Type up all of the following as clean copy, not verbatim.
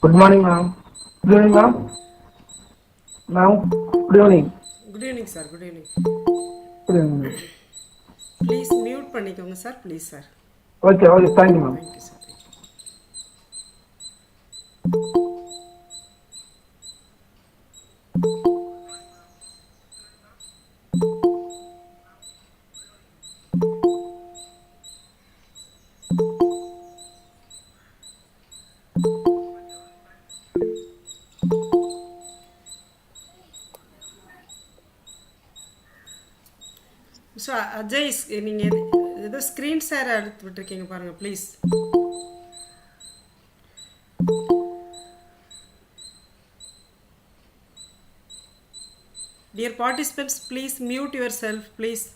Good morning, ma'am. Good evening, ma'am. Ma'am, good evening. Good evening, sir. Good evening. Good evening, ma'am. Please mute பண்ணிக்கோங்க sir, please sir. Okay, okay, thank you, ma'am. Thank you sir, thank you. So Ajay, நீங்கள் ஏதோ screen share எடுத்து விட்டுருக்கீங்க பாருங்கள் please. Dear participants, please mute yourself, please.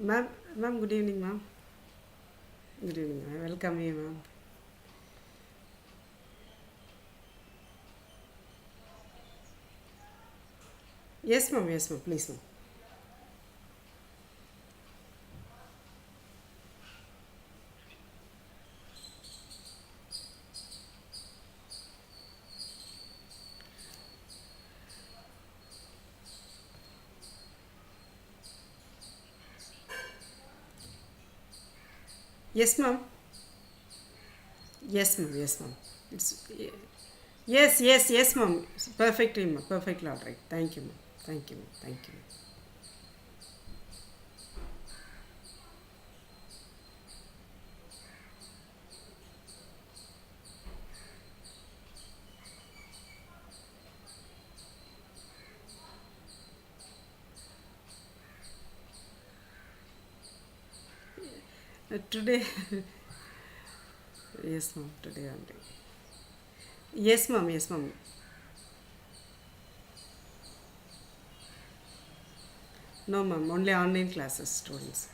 Ma'am, ma'am, good evening, ma'am. Good evening, ma'am. Welcome you, ma'am. Yes, ma'am. Yes, ma'am. Please, ma'am. Yes, ma'am. Yes, ma'am. Yes, ma'am. It's yes, yes, yes, ma'am. It's perfectly, ma'am. Perfectly all right. Thank you, ma'am. Thank you, ma'am. Thank you. Today, yes, ma'am. Today only. Yes, ma'am. Yes, ma'am. No, ma'am. Only online classes, students.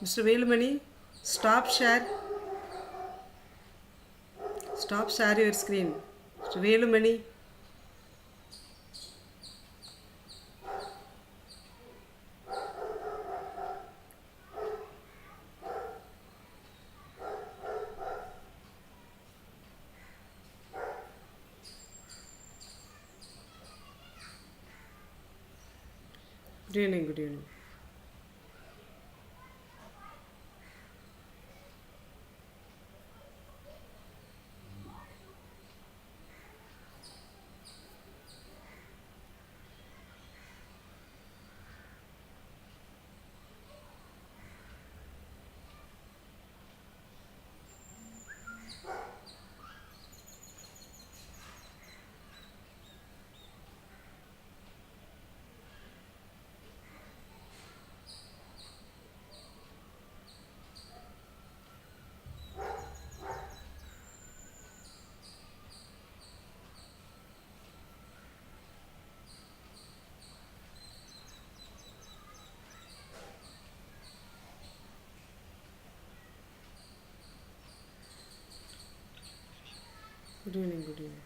Mr. Velumani, stop share. Stop share your screen. Mr. Velumani. Good evening. Good evening. Good evening. Good evening.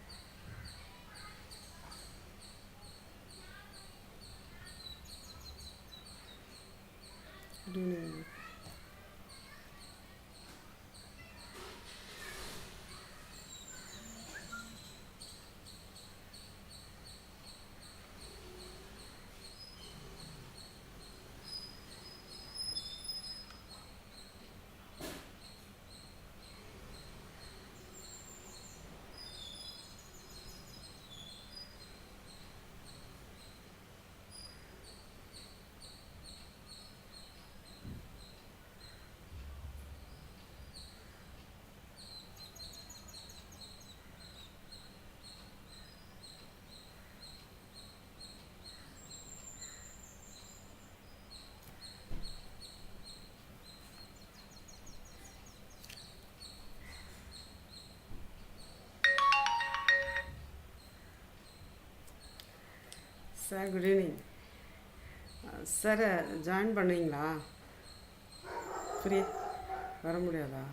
Good evening. Sir good evening. Sir join பண்ணுவீங்களா? Free வர முடியாதா?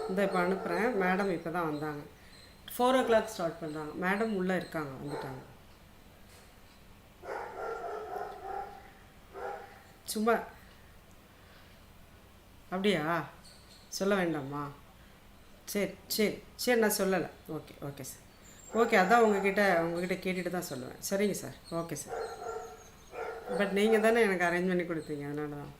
இந்த இப்போ அனுப்புகிறேன். Madam இப்போ தான் வந்தாங்க. 4 o'clock start பண்ணுறாங்க. மேடம் உள்ளே இருக்காங்க, வந்துட்டாங்க. சும்மா அப்படியா? சொல்ல வேண்டாமா? சரி சரி சரி, நான் சொல்லலை. Okay okay sir. ஓகே, அதான் உங்ககிட்ட கேட்டுட்டு தான் சொல்லுவேன். சரிங்க சார். Okay sir. பட் நீங்கள் தானே எனக்கு அரேஞ்ச் பண்ணி கொடுத்தீங்க, அதனால தான்.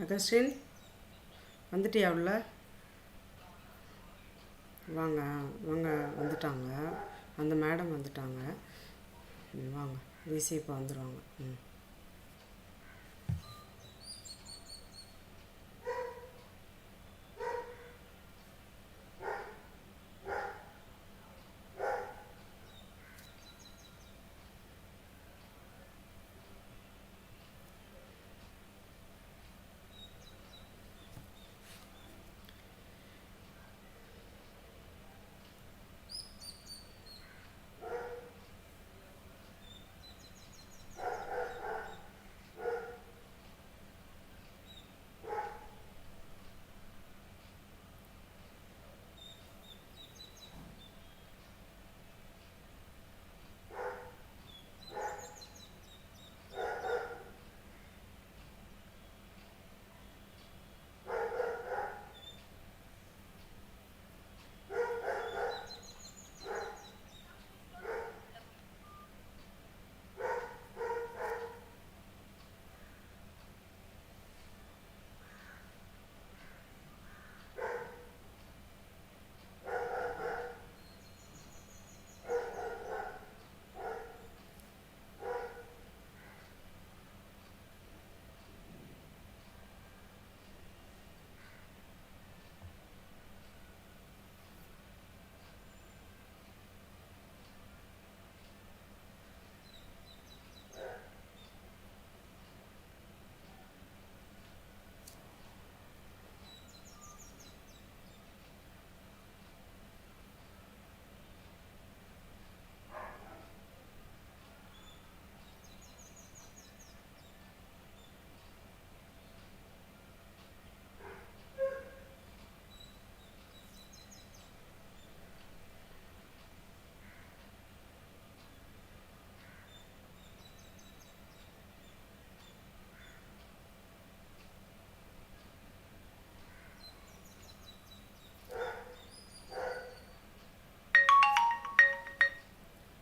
அகஸ்டின் வந்துட்டியா உள்ள? வாங்க வாங்க, வந்துட்டாங்க. அந்த மேடம் வந்துட்டாங்க. வாங்க, விசி இப்போ வந்துடுவாங்க. ம்.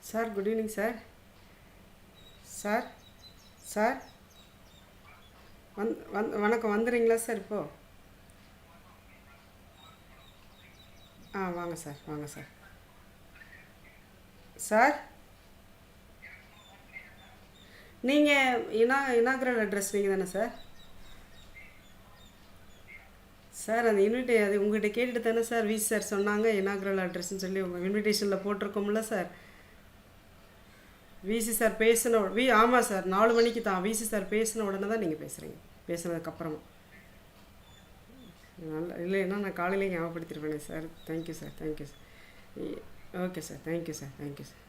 Sir, good evening sir. Sir sir வணக்கம். வந்துடுறீங்களா சார் இப்போது? வாங்க சார், வாங்க சார். சார், நீங்கள் இனாக்ரல் அட்ரஸ் நீங்கள் தானே சார்? சார், அந்த அது உங்கள்கிட்ட கேட்டுட்டு தானே சார் விசி சார் சொன்னாங்க இனாக்ரல் அட்ரஸ்ன்னு சொல்லி உங்கள் இன்விடேஷனில் போட்டிருக்கோம்ல சார்? விசி சார் பேசின ஆமாம் சார், 4 மணிக்கு தான். விசி சார் பேசின உடனே தான் நீங்கள் பேசுகிறீங்க. பேசுனதுக்கப்புறமா நல்லா இல்லைன்னா நான் காலையிலேயே ஞாபகப்படுத்திருப்பேனே sir. Thank you sir, thank you sir. Okay sir, thank you sir, thank you sir.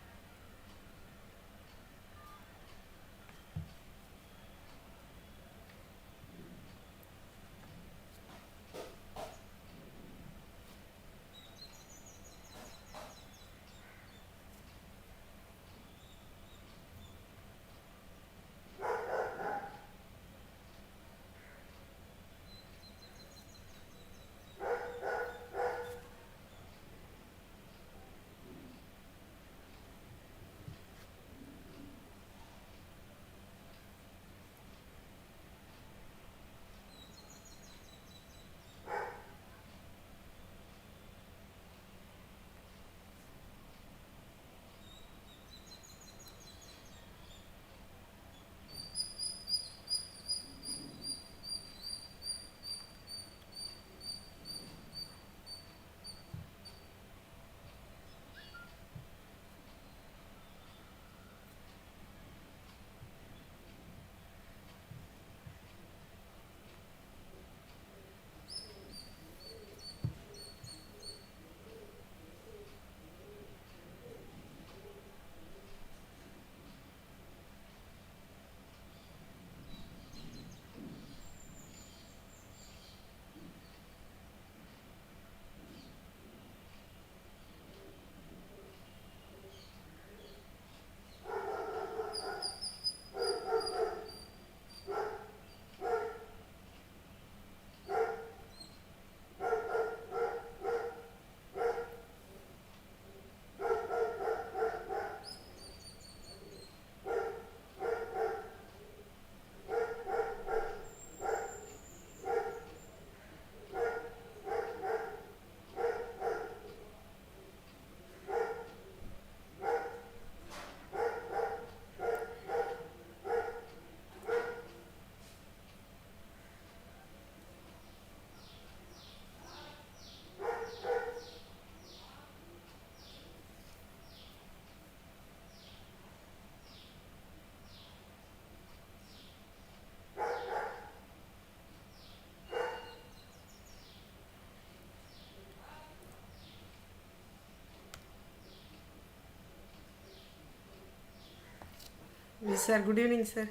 Yes, sir. Good evening, sir.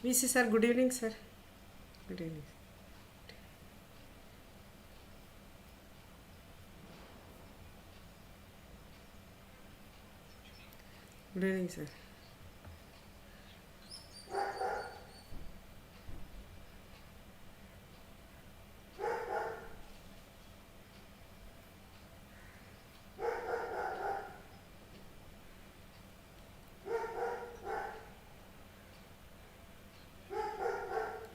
VC, sir. Good evening, sir. Good evening. Good evening, sir.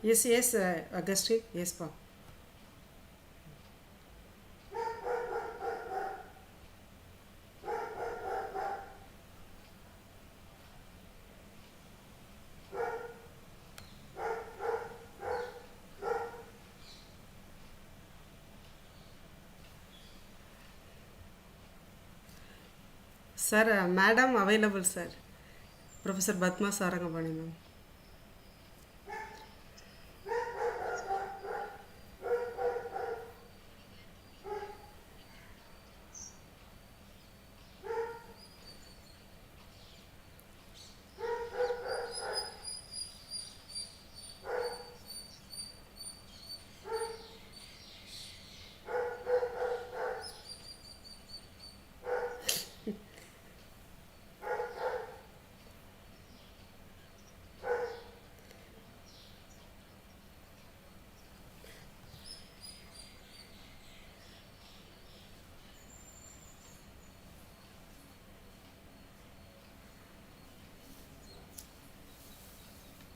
Yes, yes, Augustine. Yes, pa. Sir, madam available, sir. Professor Batma Sarangabani, ma'am.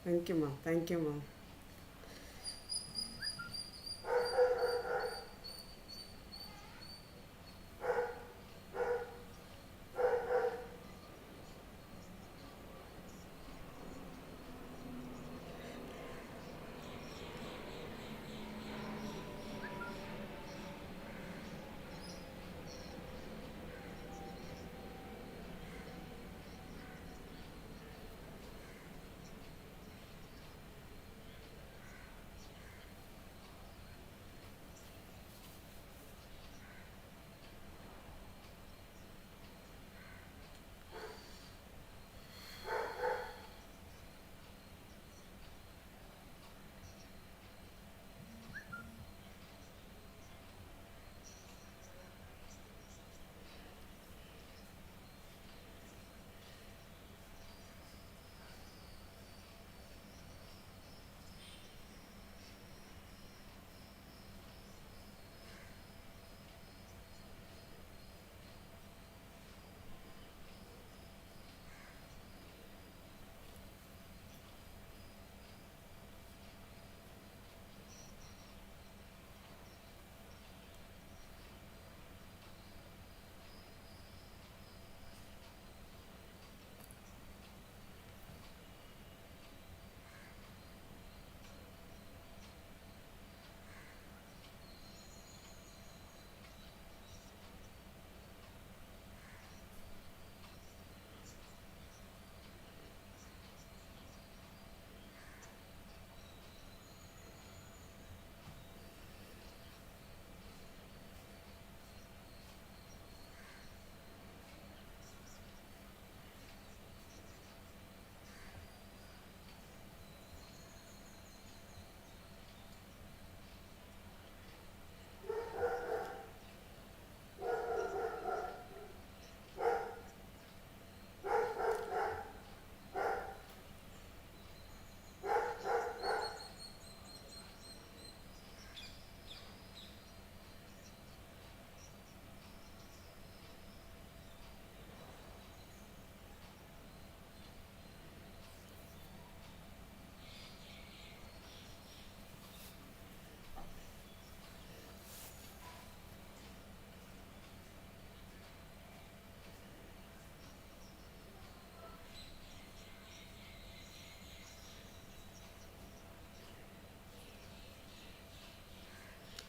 Thank you, ma'am. Thank you, ma'am.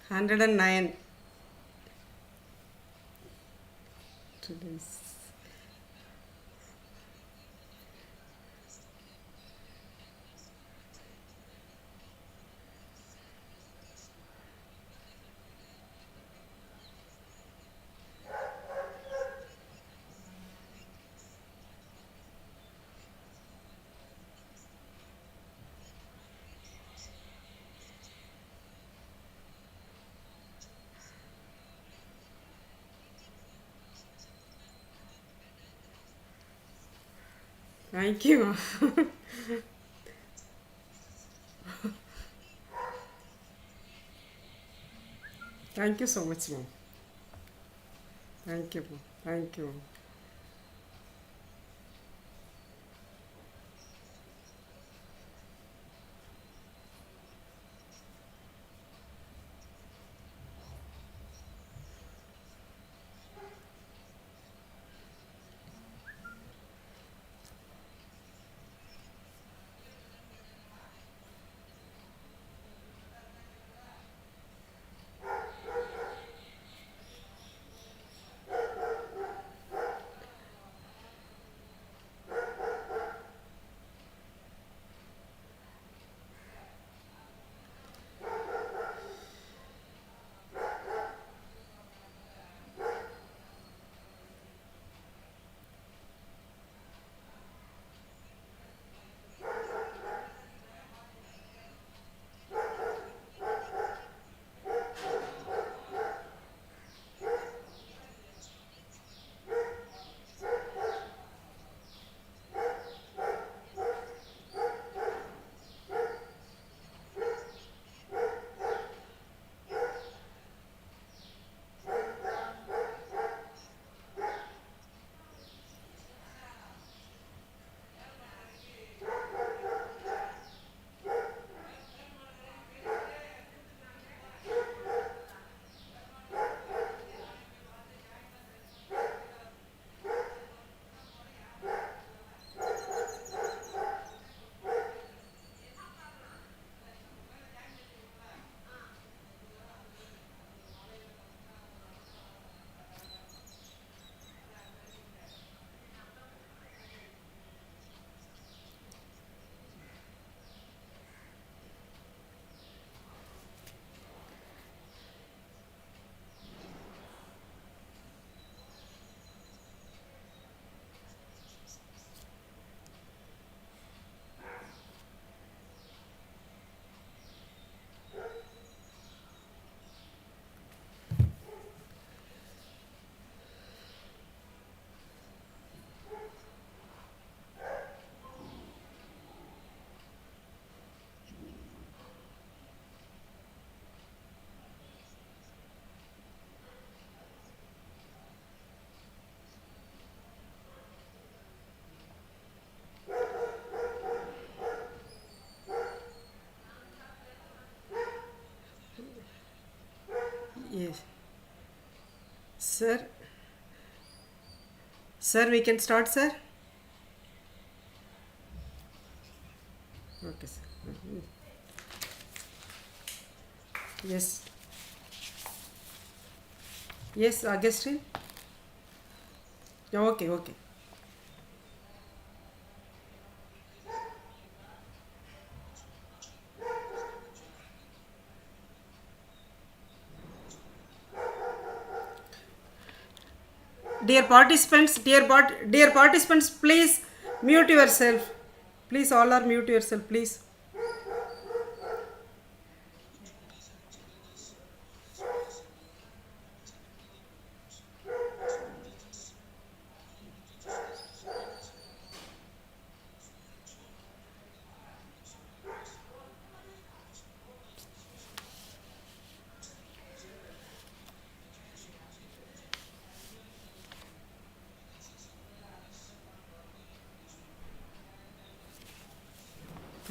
Hundred and nine. Today's. Thank you. Thank you so much ma'am. Thank you ma'am. Thank you ma'am. Yes. Sir, sir, we can start, sir? Okay, sir. Yes. Yes, Augustine? Yeah, okay, okay. Dear participants, please mute yourself. Please, all are mute yourself, please.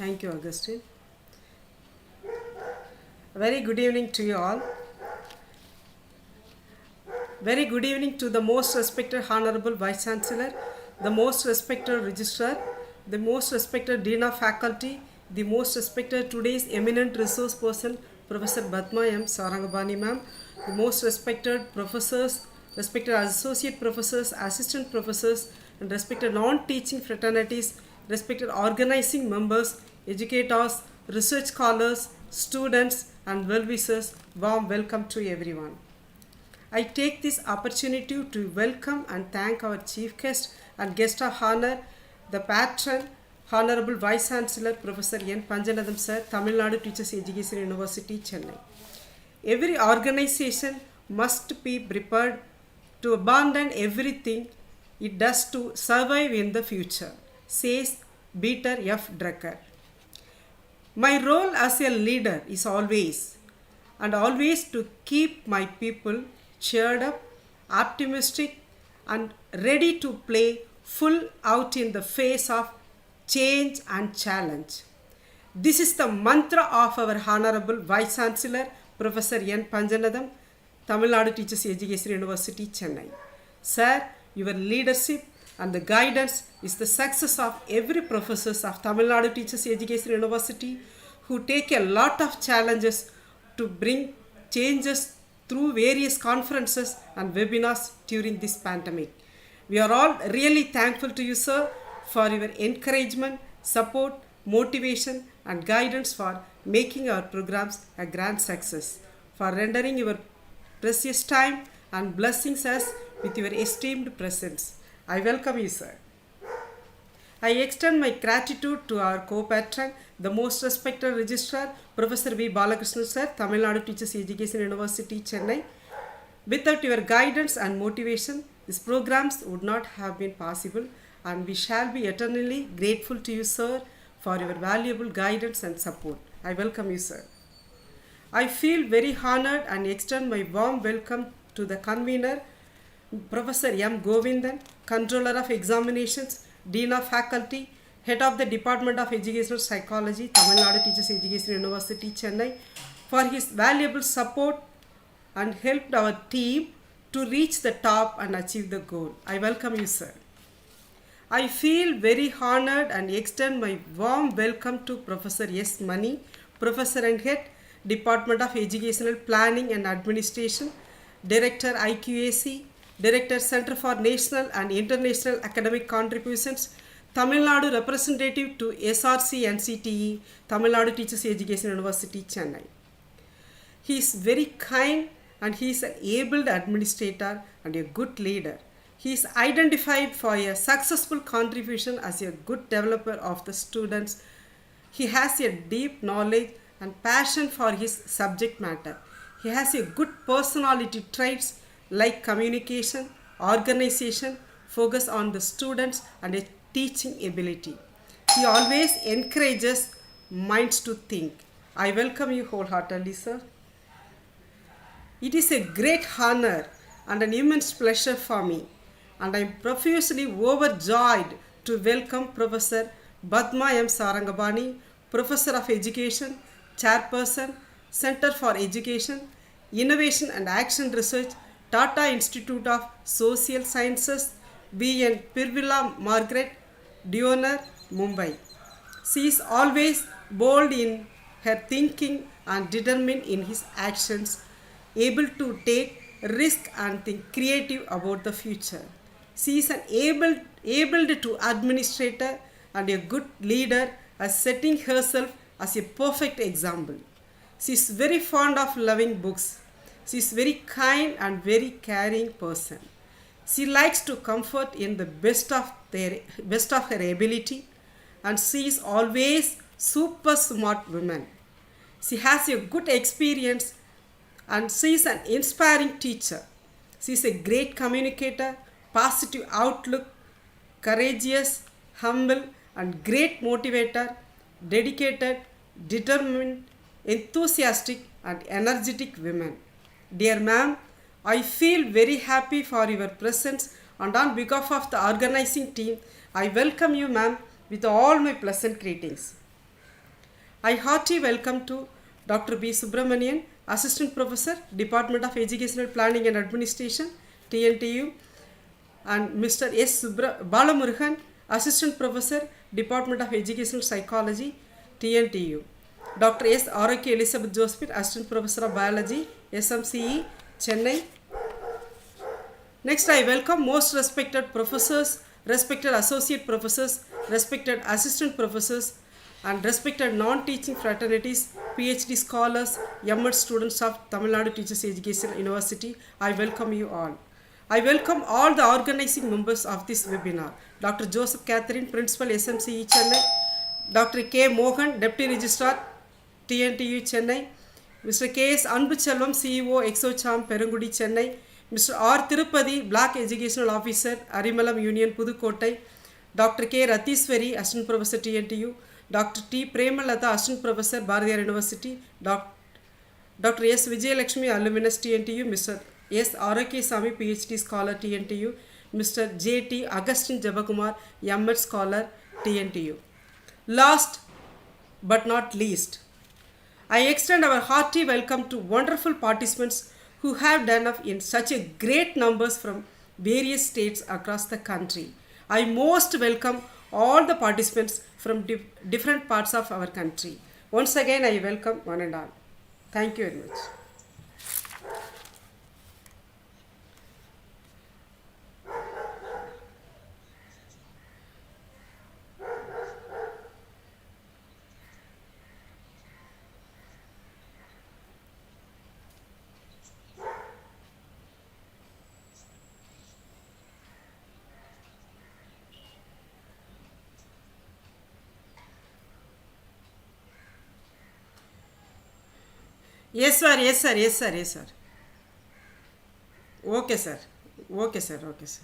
Thank you, Augustine. Very good evening to you all. Very good evening to the most respected Honorable Vice Chancellor, the most respected Registrar, the most respected Dean of Faculty, the most respected today's eminent resource person, Professor Badma M. Sarangabani ma'am, the most respected professors, respected associate professors, assistant professors, and respected non-teaching fraternities, respected organizing members, educators, research scholars, students, and well-wishers, warm welcome to everyone. I take this opportunity to welcome and thank our chief guest and guest of honor, the patron, Honorable Vice Chancellor Professor N. Panjanadam Sir, Tamil Nadu Teachers Education University, Chennai. Every organization must be prepared to abandon everything it does to survive in the future. says Peter F. Drucker. My role as a leader is always to keep my people cheered up, optimistic, and ready to play full out in the face of change and challenge. This is the mantra of our Honorable Vice Chancellor, Professor N. Panjanadam, Tamil Nadu Teachers Education University, Chennai. Sir, your leadership and the guidance is the success of every professors of Tamil Nadu Teachers Education University who take a lot of challenges to bring changes through various conferences and webinars during this pandemic. We are all really thankful to you, sir, for your encouragement, support, motivation, and guidance for making our programs a grand success, for rendering your precious time and blessings us with your esteemed presence. I welcome you, sir. I extend my gratitude to our co-patron, the most respected registrar, Professor V. Balakrishnan, sir, Tamil Nadu Teachers Education University, Chennai. Without your guidance and motivation, these programs would not have been possible, and we shall be eternally grateful to you, sir, for your valuable guidance and support. I welcome you, sir. I feel very honored and extend my warm welcome to the convener, Professor M. Govindan, Controller of Examinations, Dean of Faculty, Head of the Department of Educational Psychology, Tamil Nadu Teachers Education University, Chennai, for his valuable support and helped our team to reach the top and achieve the goal. I welcome you, sir. I feel very honored and extend my warm welcome to Professor S. Mani, Professor and Head, Department of Educational Planning and Administration, Director IQAC, Director Center for National and International Academic Contributions, Tamil Nadu Representative to SRC NCTE, Tamil Nadu Teachers Education University, Chennai. He is very kind and he is an able administrator and a good leader. He is identified for a successful contribution as a good developer of the students. He has a deep knowledge and passion for his subject matter. He has a good personality traits like communication, organization, focus on the students, and a teaching ability. He always encourages minds to think. I welcome you wholeheartedly, sir. It is a great honor and an immense pleasure for me, and I am profusely overjoyed to welcome Professor Padma M. Sarangabani, Professor of Education, Chairperson, Center for Education, Innovation and Action Research, Tata Institute of Social Sciences, B.N. Pirvilla Margaret, Dioner, Mumbai. She is always bold in her thinking and determined in his actions, able to take risk and think creative about the future. She is an able to administrator and a good leader, as setting herself as a perfect example. She is very fond of loving books. She is very kind and very caring person. She likes to comfort in the best of her ability, and she is always super smart woman. She has a good experience and she is an inspiring teacher. She is a great communicator, positive outlook, courageous, humble, and great motivator, dedicated, determined, enthusiastic, and energetic woman. Dear ma'am, I feel very happy for your presence, and on behalf of the organizing team, I welcome you, ma'am, with all my pleasant greetings. I heartily welcome to Dr. B. Subramanian, Assistant Professor, Department of Educational Planning and Administration, TNTU, and Mr. S. Balamurugan, Assistant Professor, Department of Educational Psychology, TNTU. Dr. S. Araki Elizabeth Josephine, Assistant Professor of Biology, SMCE, Chennai. Next, I welcome most respected professors, respected associate professors, respected assistant professors, and respected non-teaching fraternities, PhD scholars, MD students of Tamil Nadu Teachers Education University. I welcome you all. I welcome all the organizing members of this webinar. Dr. Joseph Catherine, Principal, SMCE, Chennai. Dr. K. Mohan, Deputy Registrar, TNTU, Chennai. Mr. K. S. Anbuchelvam, CEO, ExoCharm, Perungudi, Chennai. Mr. R. Tirupati, Black Educational Officer, Arimalam Union, Pudukottai. Dr. K. Ratiswari, Assistant Professor TNTU, Dr. T. Premalata, Assistant Professor Bharatiyar University, Dr. S. Vijayalakshmi, Alumnus TNTU, Mr. S. Arake Sami, PhD Scholar TNTU, Mr. J. T. Augustine Jabakumar, M.Ed Scholar TNTU. Last but not least, I extend our hearty welcome to wonderful participants who have done up in such a great numbers from various states across the country. I most welcome all the participants from different parts of our country. Once again, I welcome one and all. Thank you very much. Yes, sir. Yes, sir. Yes, sir. Yes, sir. Okay, sir. Okay, sir. Okay, sir.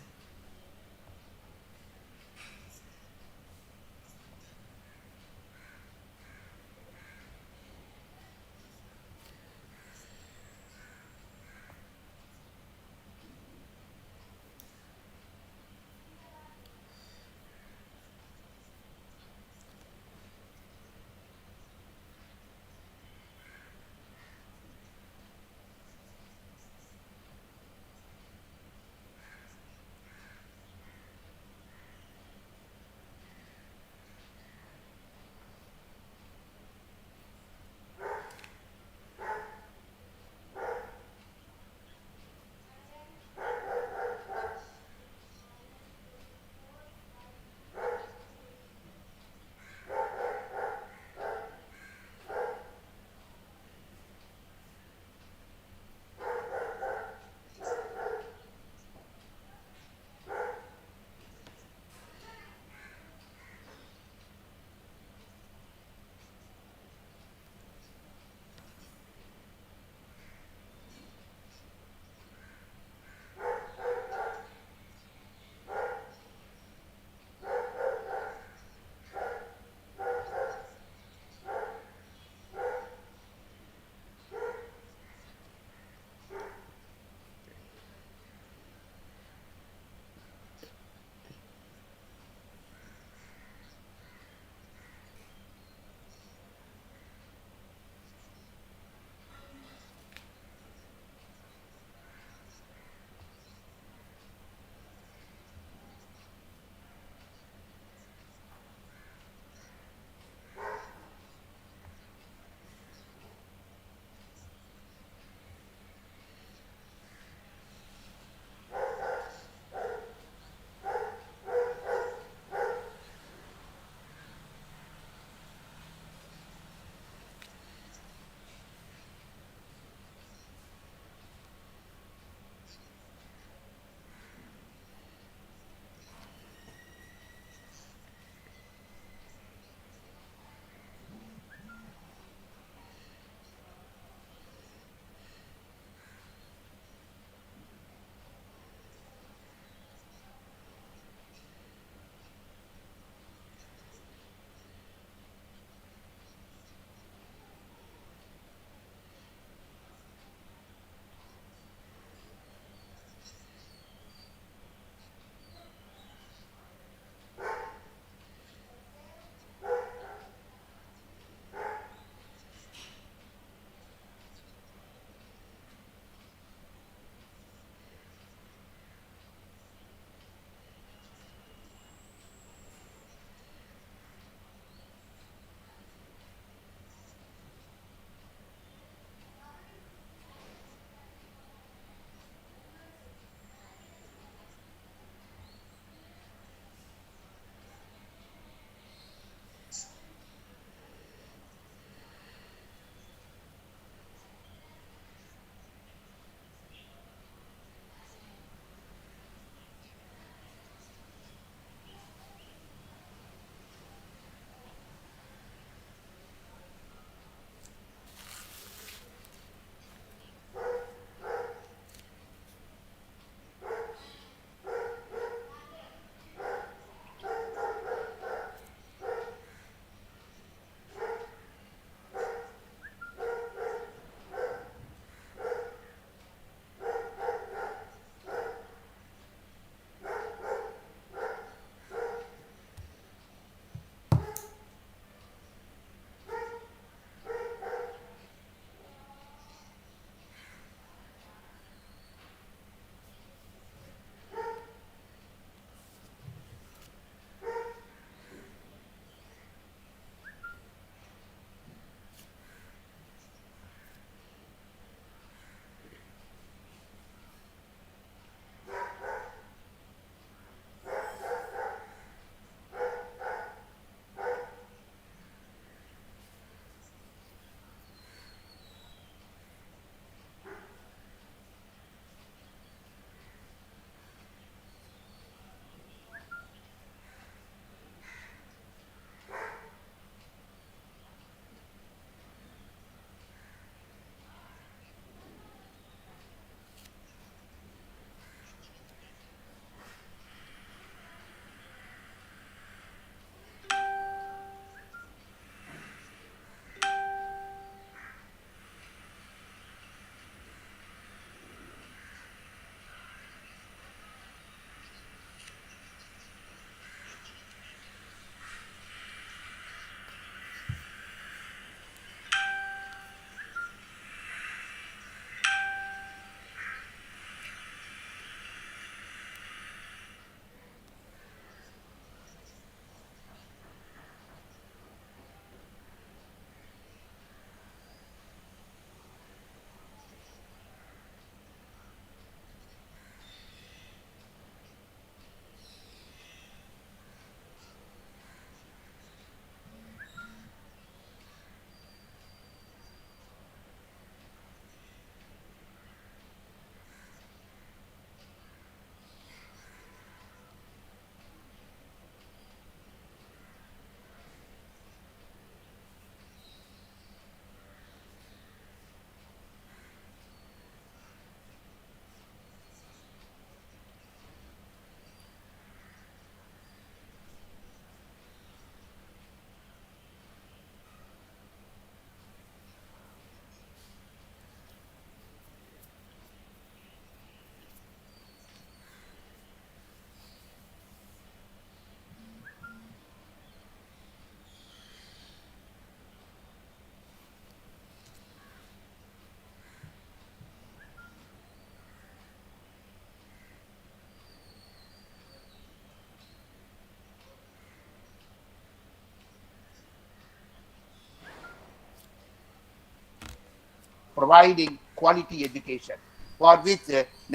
providing quality education, for which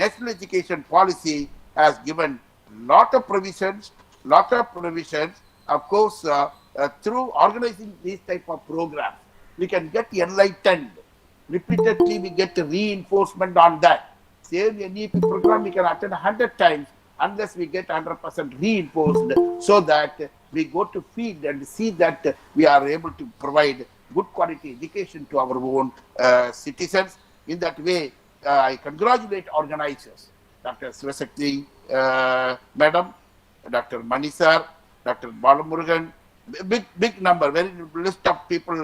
national education policy has given lot of provisions. Of course, through organizing these type of programs, we can get enlightened. Repeatedly, we get reinforcement on that. Same NEP program we can attend 100 times unless we get 100% reinforced, so that we go to field and see that we are able to provide good quality education to our own citizens. In that way, I congratulate organizers, Dr. Sivasakti Madam, Dr. Manisar, Dr. Balamurugan, big number, very list of people,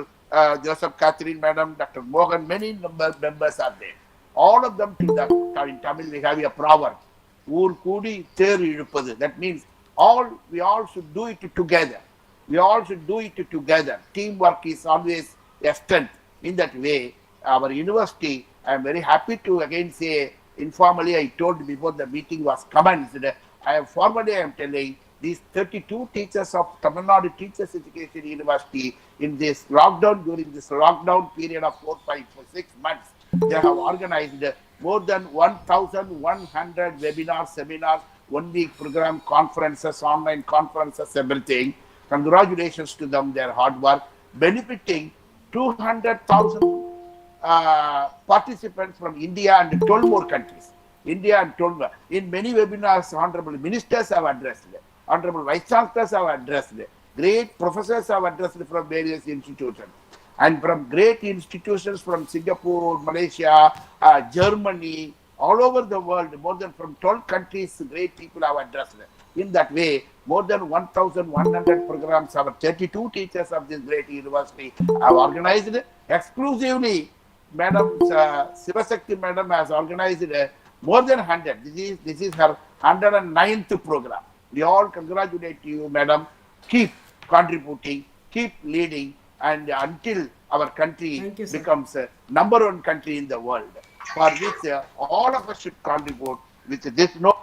Joseph Catherine Madam, Dr. Mohan, many members are there. All of them to that. In Tamil we have a proverb, ஊர் கூடி தேர் இழுப்பது. That means we all should do it together. We all should do it together. Teamwork is always a strength. In that way, our university, I am very happy to again say, informally I told before the meeting was commenced, formally I am telling these 32 teachers of Tamil Nadu Teachers Education University, in this lockdown, during this lockdown period of 4, 5, 6 months, they have organized more than 1,100 webinars, seminars, 1 week program, conferences, online conferences, everything. Congratulations to them, their hard work, benefiting 200,000 participants from India and 12 more countries. India and 12 more. In many webinars, honorable ministers have addressed, honorable vice chancellors have addressed, great professors have addressed from various institutions, and from great institutions from Singapore, Malaysia, Germany, all over the world, more than from 12 countries, great people have addressed. In that way, more than 1,100 programs, our 32 teachers of this great university have organized exclusively. Madam Sivasakti Madam has organized more than 100. This is her 109th program. We all congratulate you, Madam. Keep contributing, keep leading, and until our country becomes #1 country in the world, for which all of us should contribute with this note.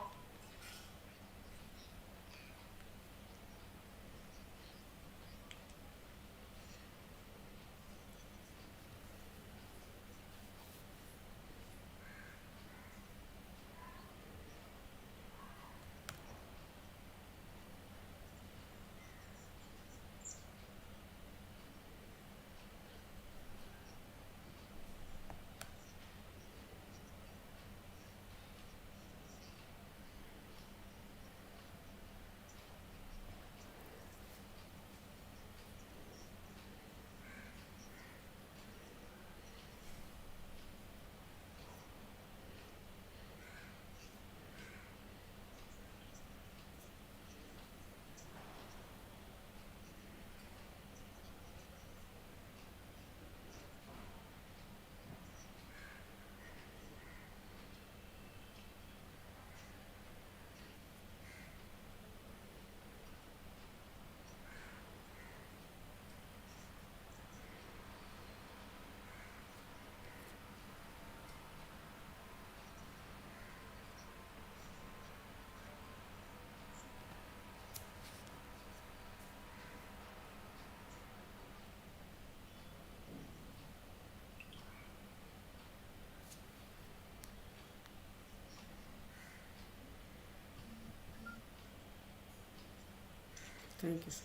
Thank you, sir.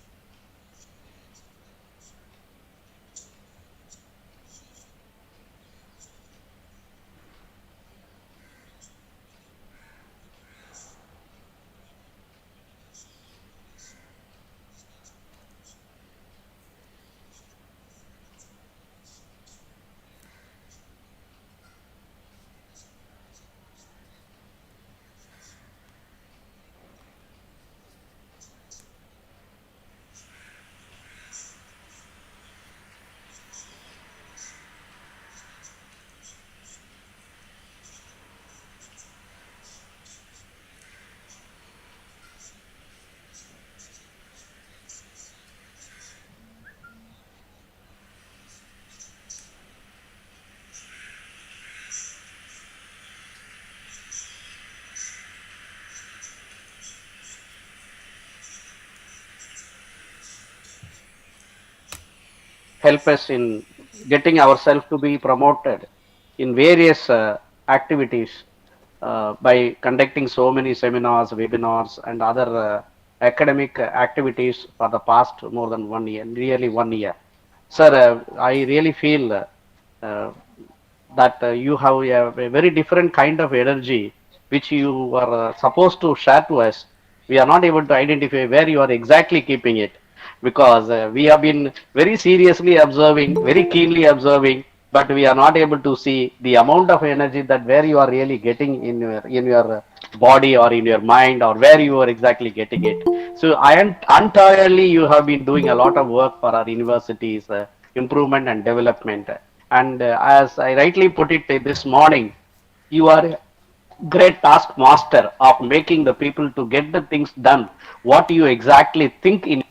help us in getting ourselves to be promoted in various activities by conducting so many seminars, webinars, and other academic activities for the past more than 1 year, nearly 1 year. Sir, I really feel uh, that you have a very different kind of energy which you are supposed to share to us. We are not able to identify where you are exactly keeping it because we have been very seriously observing, very keenly observing, but we are not able to see the amount of energy that where you are really getting in your body or in your mind or where you are exactly getting it. So I am entirely you have been doing a lot of work for our universities, improvement and development. And as I rightly put it this morning, you are a great taskmaster of making the people to get the things done. What you exactly think in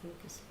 Thank you, sir.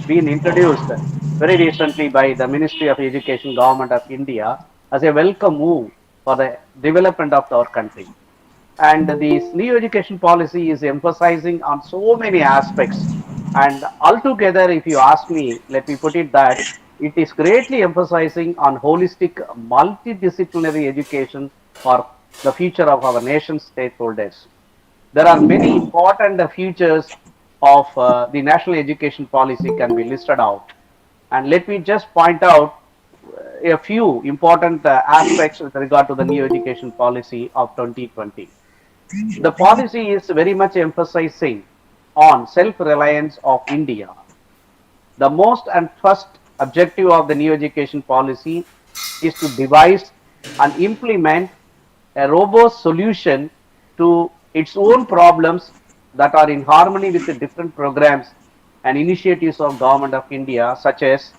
been introduced very recently by the Ministry of Education, Government of India, as a welcome move for the development of our country. And this new education policy is emphasizing on so many aspects. And altogether, if you ask me, let me put it that it is greatly emphasizing on holistic, multidisciplinary education for the future of our nation's stakeholders. There are many important features of the national education policy can be listed out. And let me just point out a few important aspects with regard to the new education policy of 2020. The policy is very much emphasizing on self-reliance of India. The most and first objective of the new education policy is to devise and implement a robust solution to its own problems that are in harmony with the different programs and initiatives of government of India such as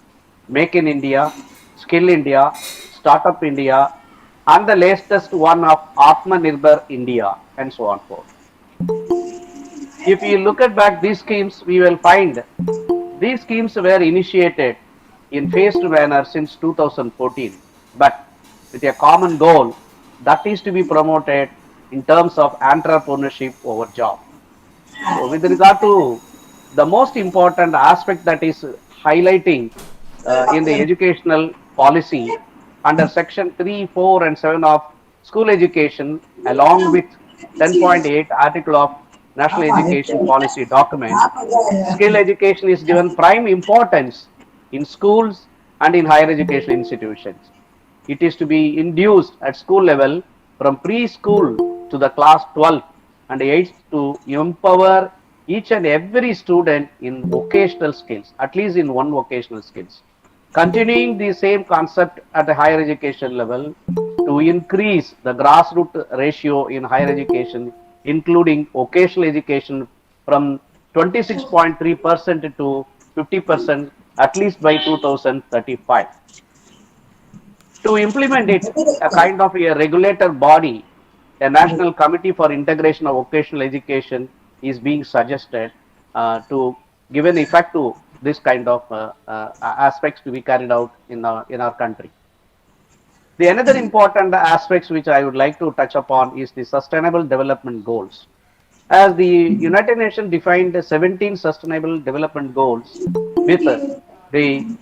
Make in India, Skill India, Startup India, and the latest one of Atmanirbhar India, and so on forth. If you look at back these schemes, we will find these schemes were initiated in phased manner since 2014, but with a common goal that is to be promoted in terms of entrepreneurship over job. So, with regard to the most important aspect that is highlighting in the educational policy under section 3, 4, and 7 of school education, along with 10.8 article of National Education Policy document, skill education is given prime importance in schools and in higher education institutions. It is to be induced at school level from preschool to the class 12 and 8th to empower each and every student in vocational skills, at least in one vocational skills. Continuing the same concept at a higher education level to increase the grassroots ratio in higher education, including vocational education from 26.3% to 50% at least by 2035. To implement it, a kind of a regulator body, a national committee for integration of vocational education is being suggested to give an effect to this kind of aspects to be carried out in our country. The another important aspects which I would like to touch upon is the sustainable development goals. As the United Nations defined the 17 sustainable development goals with the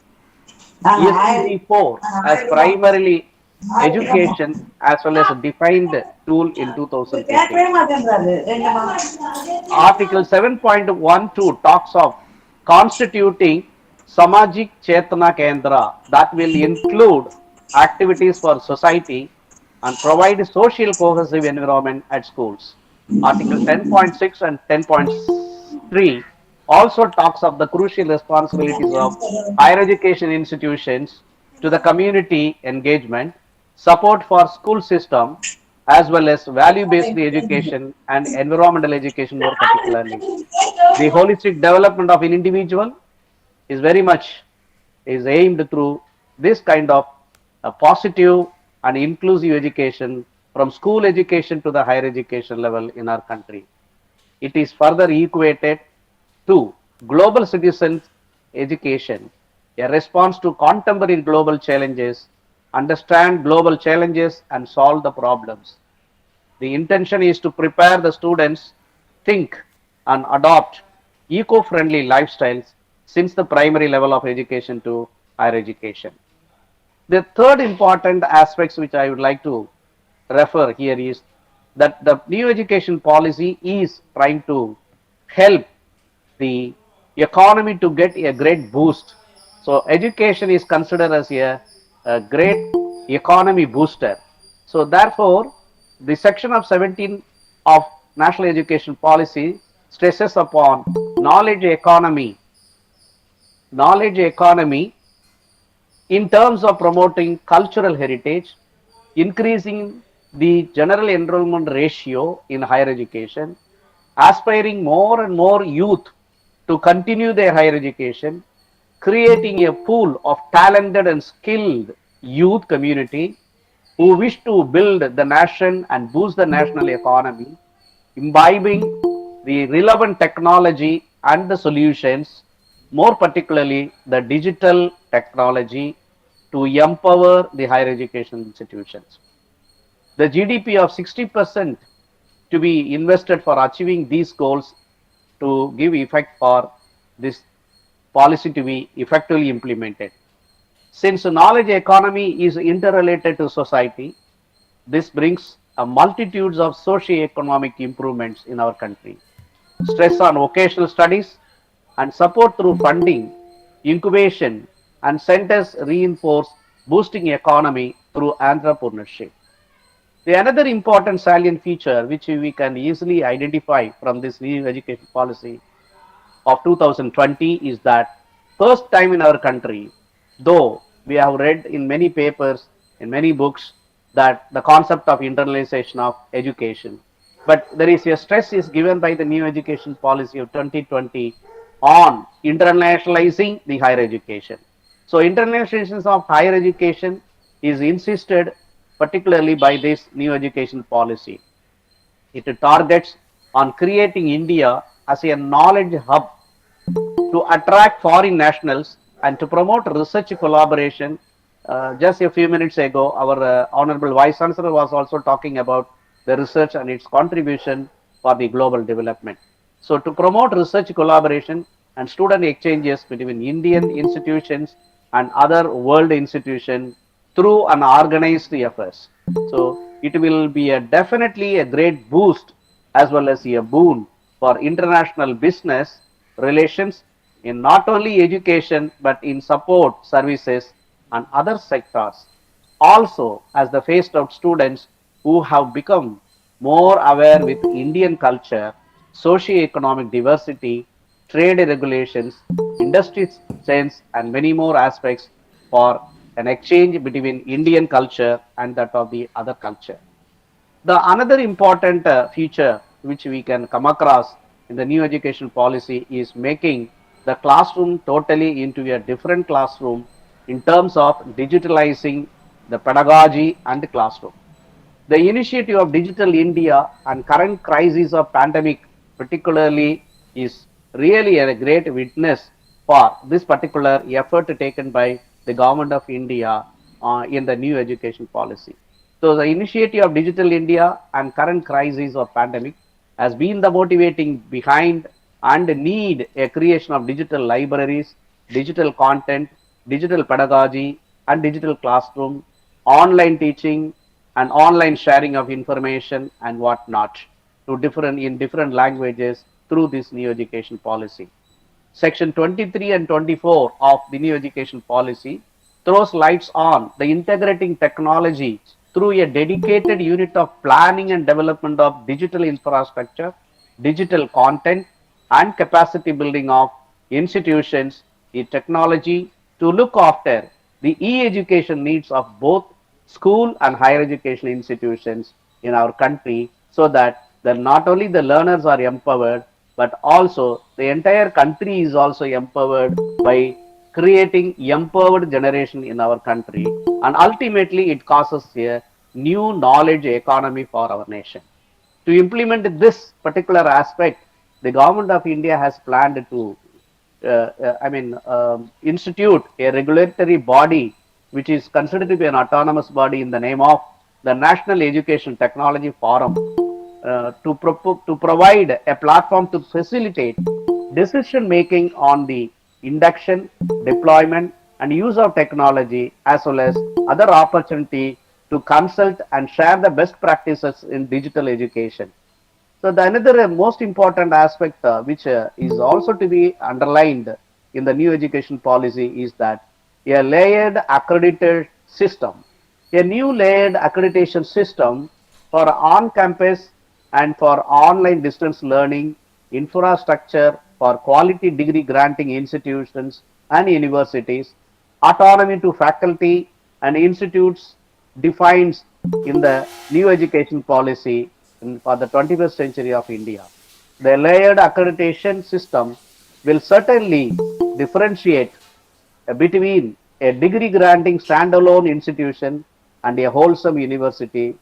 SDG 4 as primarily education as well as a defined tool in 2015. Article 7.12 talks of constituting Samajik Chetana Kendra that will include activities for society and provide a social cohesive environment at schools. Article 10.6 and 10.3 also talks of the crucial responsibilities of higher education institutions to the community engagement, support for school system, as well as value-based education and environmental education more particularly. The holistic development of an individual is very much is aimed through this kind of a positive and inclusive education from school education to the higher education level in our country. It is further equated to global citizens education, a response to contemporary global challenges, understand global challenges and solve the problems. The intention is to prepare the students think and adopt eco-friendly lifestyles since the primary level of education to higher education. The third important aspects which I would like to refer here is that the new education policy is trying to help the economy to get a great boost. So education is considered as a great economy booster. So therefore, the section of 17 of National Education Policy stresses upon knowledge economy, knowledge economy in terms of promoting cultural heritage, increasing the general enrollment ratio in higher education, aspiring more and more youth to continue their higher education, creating a pool of talented and skilled youth community who wish to build the nation and boost the national economy, imbibing the relevant technology and the solutions, more particularly the digital technology to empower the higher education institutions. The GDP of 60% to be invested for achieving these goals to give effect for this policy to be effectively implemented. Since knowledge economy is interrelated to society, this brings a multitudes of socio-economic improvements in our country. Stress on vocational studies and support through funding, incubation, and centers reinforce boosting economy through entrepreneurship. The another important salient feature which we can easily identify from this new education policy of 2020 is that first time in our country, though we have read in many papers, in many books, that the concept of internalization of education, but there is a stress is given by the new education policy of 2020 on internationalizing the higher education. So internationalization of higher education is insisted particularly by this new education policy. It targets on creating India as a knowledge hub to attract foreign nationals and to promote research collaboration. Just a few minutes ago, our Honorable Vice Chancellor was also talking about the research and its contribution for the global development. So, to promote research collaboration and student exchanges between Indian institutions and other world institutions through an organized efforts. So, it will be a definitely a great boost as well as a boon for international business relations in not only education but in support services and other sectors. Also, as the phased out students who have become more aware with Indian culture, socio-economic diversity, trade regulations, industry sense, and many more aspects for an exchange between Indian culture and that of the other culture. The another important feature which we can come across in the new education policy is making the classroom totally into a different classroom in terms of digitalizing the pedagogy and the classroom. The initiative of Digital India and current crisis of pandemic particularly is really a great witness for this particular effort taken by the government of India in the new education policy. So the initiative of Digital India and current crisis of pandemic has been the motivating behind and need a creation of digital libraries, digital content, digital pedagogy, and digital classroom, online teaching, and online sharing of information and whatnot to different in different languages through this new education policy. Section 23 and 24 of the new education policy throws lights on the integrating technology through a dedicated unit of planning and development of digital infrastructure, digital content, and capacity building of institutions in technology to look after the e-education needs of both school and higher education institutions in our country so that not only the learners are empowered but also the entire country is also empowered by creating empowered generation in our country, and ultimately it causes a new knowledge economy for our nation. To implement this particular aspect, the government of India has planned to institute a regulatory body which is considered to be an autonomous body in the name of the National Education Technology Forum to provide a platform to facilitate decision making on the induction, deployment, and use of technology, as well as other opportunity to consult and share the best practices in digital education. So the another most important aspect which is also to be underlined in the new education policy is that a layered accredited system, a new layered accreditation system for on-campus and for online distance learning infrastructure for quality degree granting institutions and universities, autonomy to faculty and institutes defines in the new education policy for the 21st century of India. The layered accreditation system will certainly differentiate between a degree granting standalone institution and a wholesome university.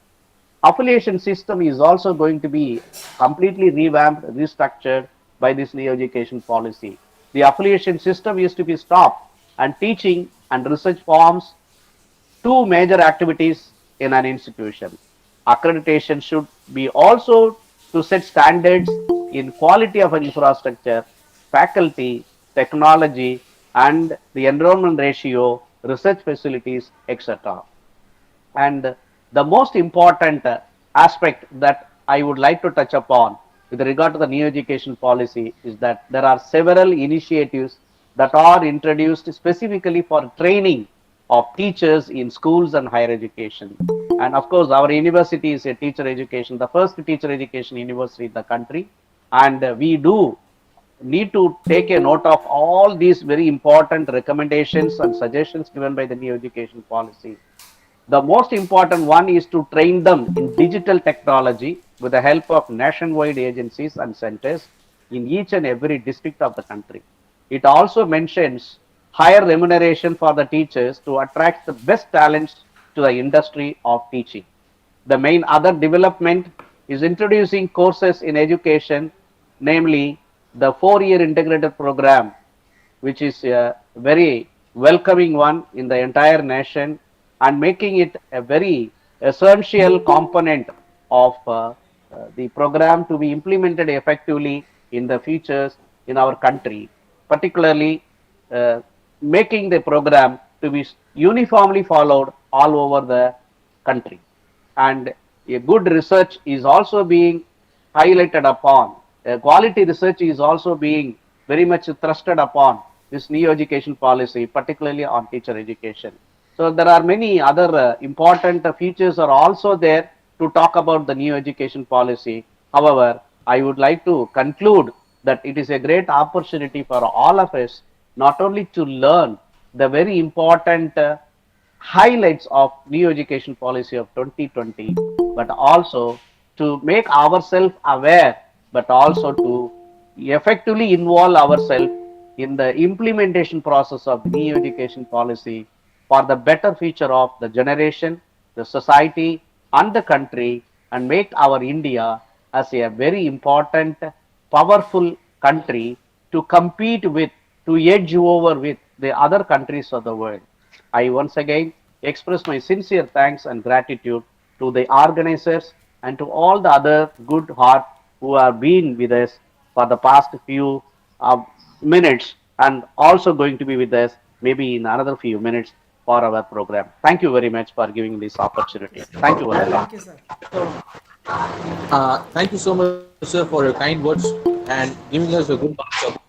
Affiliation system is also going to be completely revamped, restructured by this new education policy. The affiliation system used to be stopped, and teaching and research forms two major activities in an institution. Accreditation should be also to set standards in quality of an infrastructure, faculty, technology, and the enrollment ratio, research facilities, etc. And the most important aspect that I would like to touch upon with regard to the new education policy is that there are several initiatives that are introduced specifically for training of teachers in schools and higher education. And of course, our university is a teacher education, the first teacher education university in the country. And we do need to take a note of all these very important recommendations and suggestions given by the new education policy. The most important one is to train them in digital technology with the help of nationwide agencies and centers in each and every district of the country. It also mentions higher remuneration for the teachers to attract the best talents to the industry of teaching. The main other development is introducing courses in education, namely the 4-year integrated program, which is a very welcoming one in the entire nation and making it a very essential component of the program to be implemented effectively in the futures in our country, particularly uh, making the program to be uniformly followed all over the country. And a good research is also being highlighted upon. Quality research is also being very much thrusted upon this new education policy, particularly on teacher education. So there are many other important features are also there to talk about the new education policy. However, I would like to conclude that it is a great opportunity for all of us not only to learn the very important highlights of new education policy of 2020, but also to make ourselves aware, but also to effectively involve ourselves in the implementation process of the new education policy for the better future of the generation, the society, and the country, and make our India as a very important, powerful country to compete with, to edge over with the other countries of the world. I once again express my sincere thanks and gratitude to the organizers and to all the other good heart who have been with us for the past few minutes and also going to be with us maybe in another few minutes for our program. Thank you very much for giving this Okay, opportunity. sir. Thank you, Vallala. Thank you, sir. Thank you so much, sir, for your kind words and giving us a good knowledge of.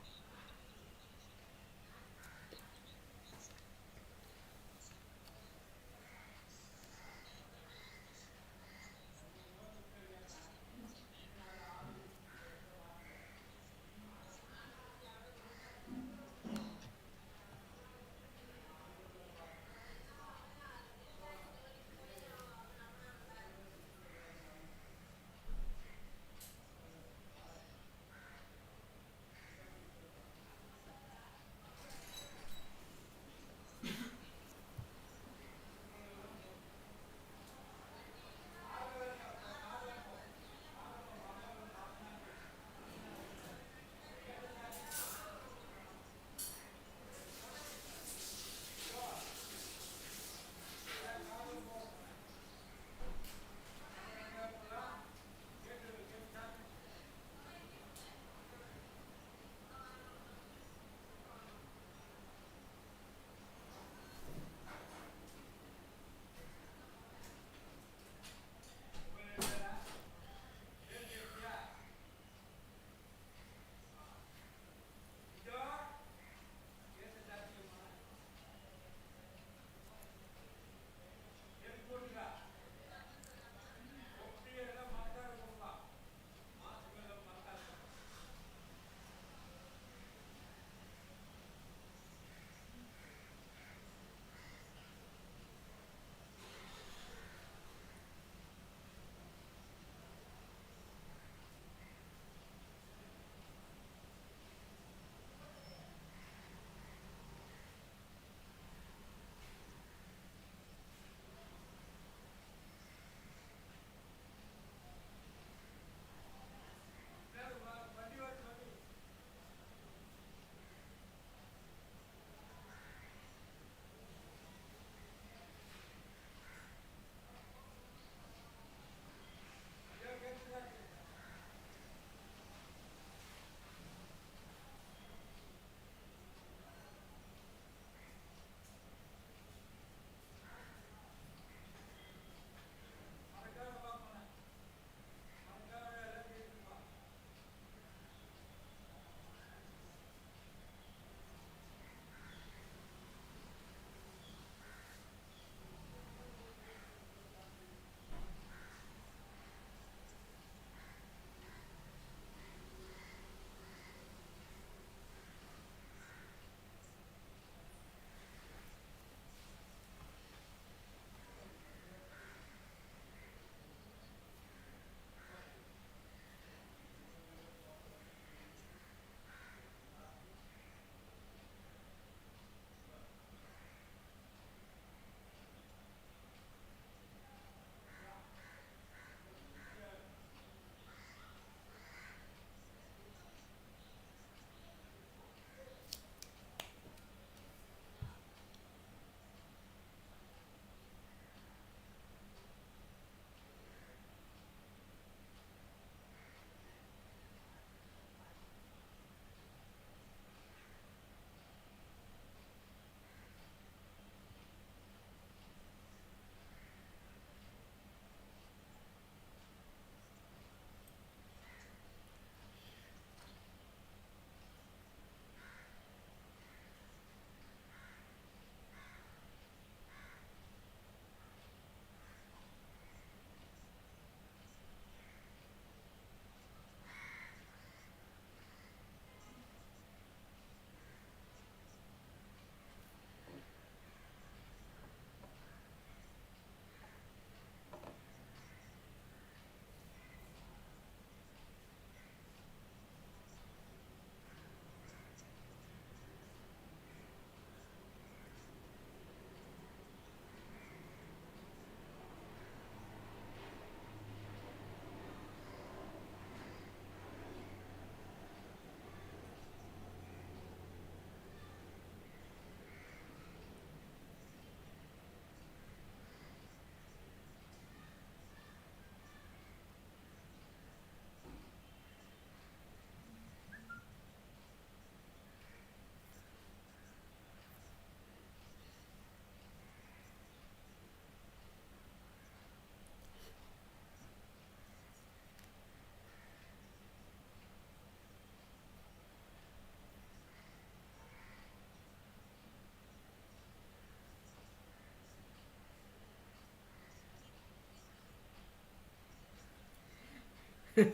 One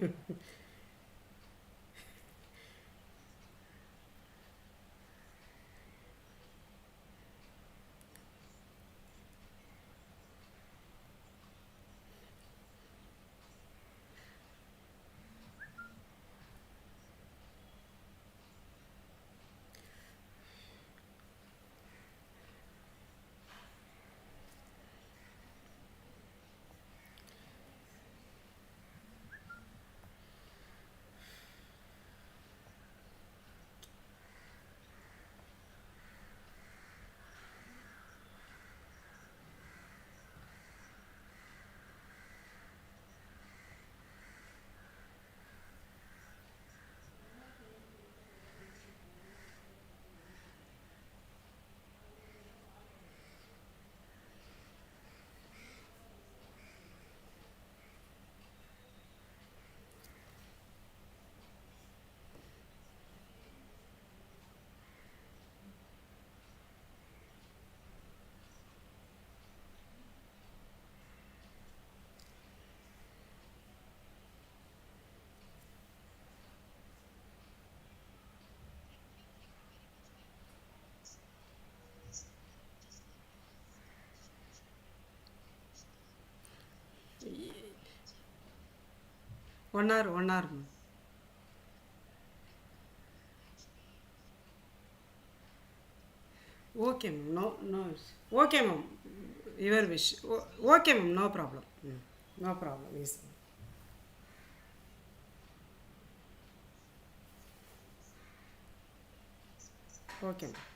hour 1 hour ma'am. Okay ma'am. No no okay ma'am. Your wish. Okay ma'am. No problem. No problem. Yes ma'am. Okay ma'am.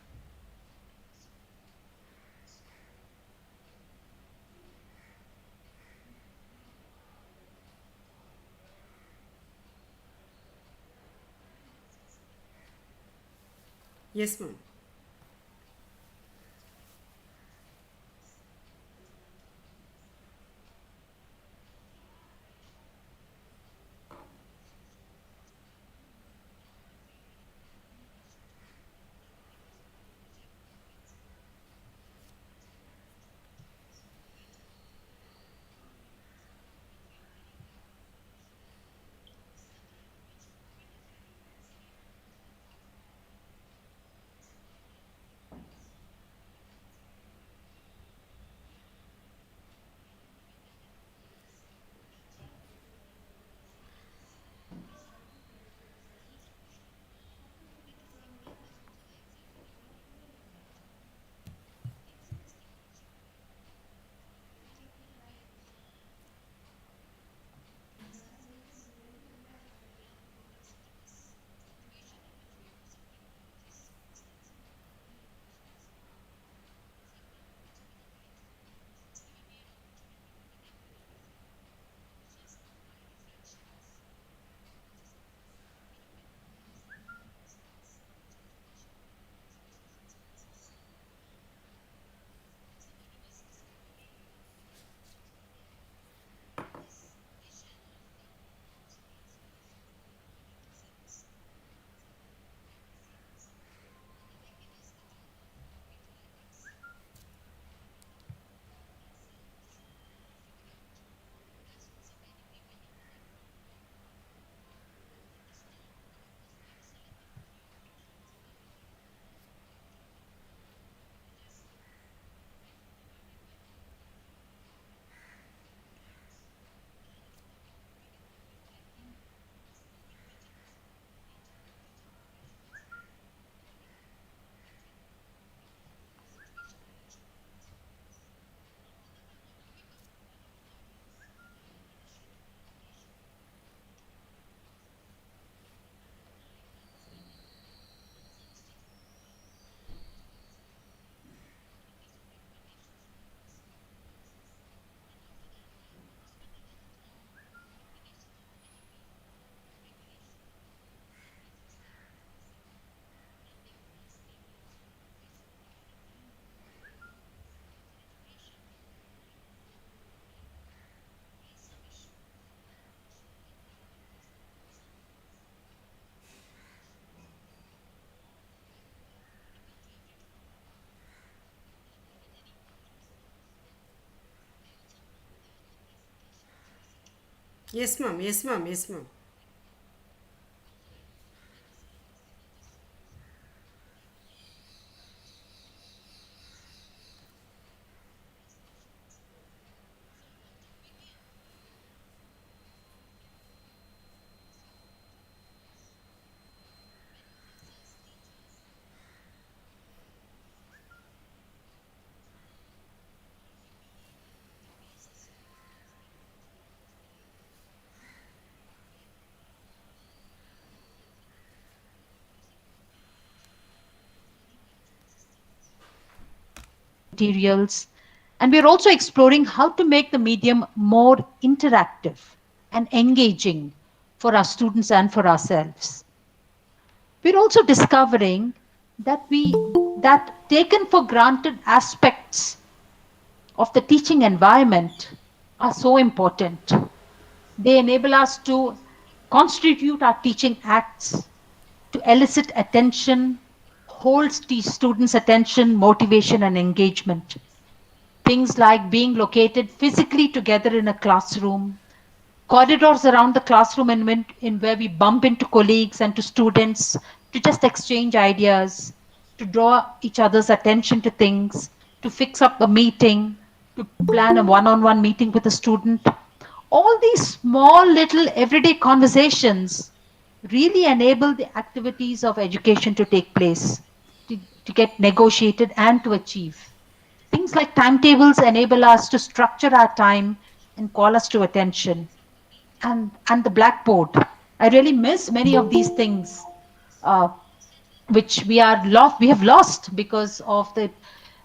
Yes ma'am. Yes, ma'am. Yes, ma'am. Yes, ma'am. materials, and we're also exploring how to make the medium more interactive and engaging for our students and for ourselves. We're also discovering that taken for granted aspects of the teaching environment are so important. They enable us to constitute our teaching acts to elicit attention, hold students' attention, motivation, and engagement. Things like being located physically together in a classroom, corridors around the classroom in where we bump into colleagues and to students to just exchange ideas, to draw each other's attention to things, to fix up a meeting, to plan a one-on-one meeting with a student. All these small little everyday conversations really enable the activities of education to take place, to get negotiated and to achieve. Things like timetables enable us to structure our time and call us to attention. And the blackboard. I really miss many of these things, uh, which we have lost because of the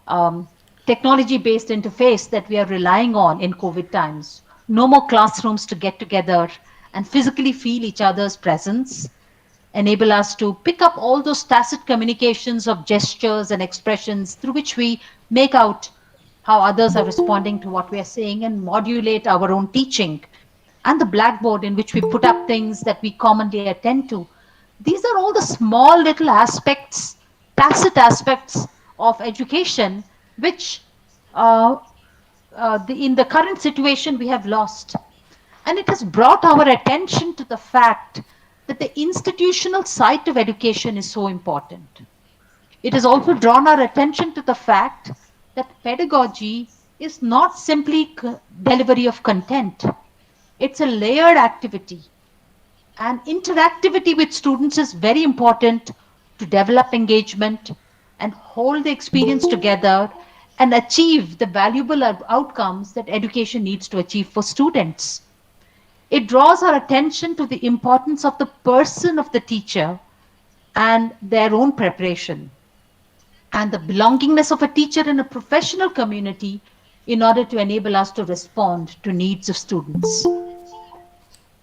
um, technology-based interface that we are relying on in COVID times. No more classrooms to get together and physically feel each other's presence, enable us to pick up all those tacit communications of gestures and expressions through which we make out how others are responding to what we are saying and modulate our own teaching. And the blackboard in which we put up things that we commonly attend to. These are all the small little aspects, tacit aspects of education, which uh, in the current situation we have lost. And it has brought our attention to the fact that the institutional side of education is so important. It has also drawn our attention to the fact that pedagogy is not simply delivery of content. It's a layered activity. And interactivity with students is very important to develop engagement and hold the experience together and achieve the valuable outcomes that education needs to achieve for students. It draws our attention to the importance of the person of the teacher and their own preparation and the belongingness of a teacher in a professional community in order to enable us to respond to needs of students.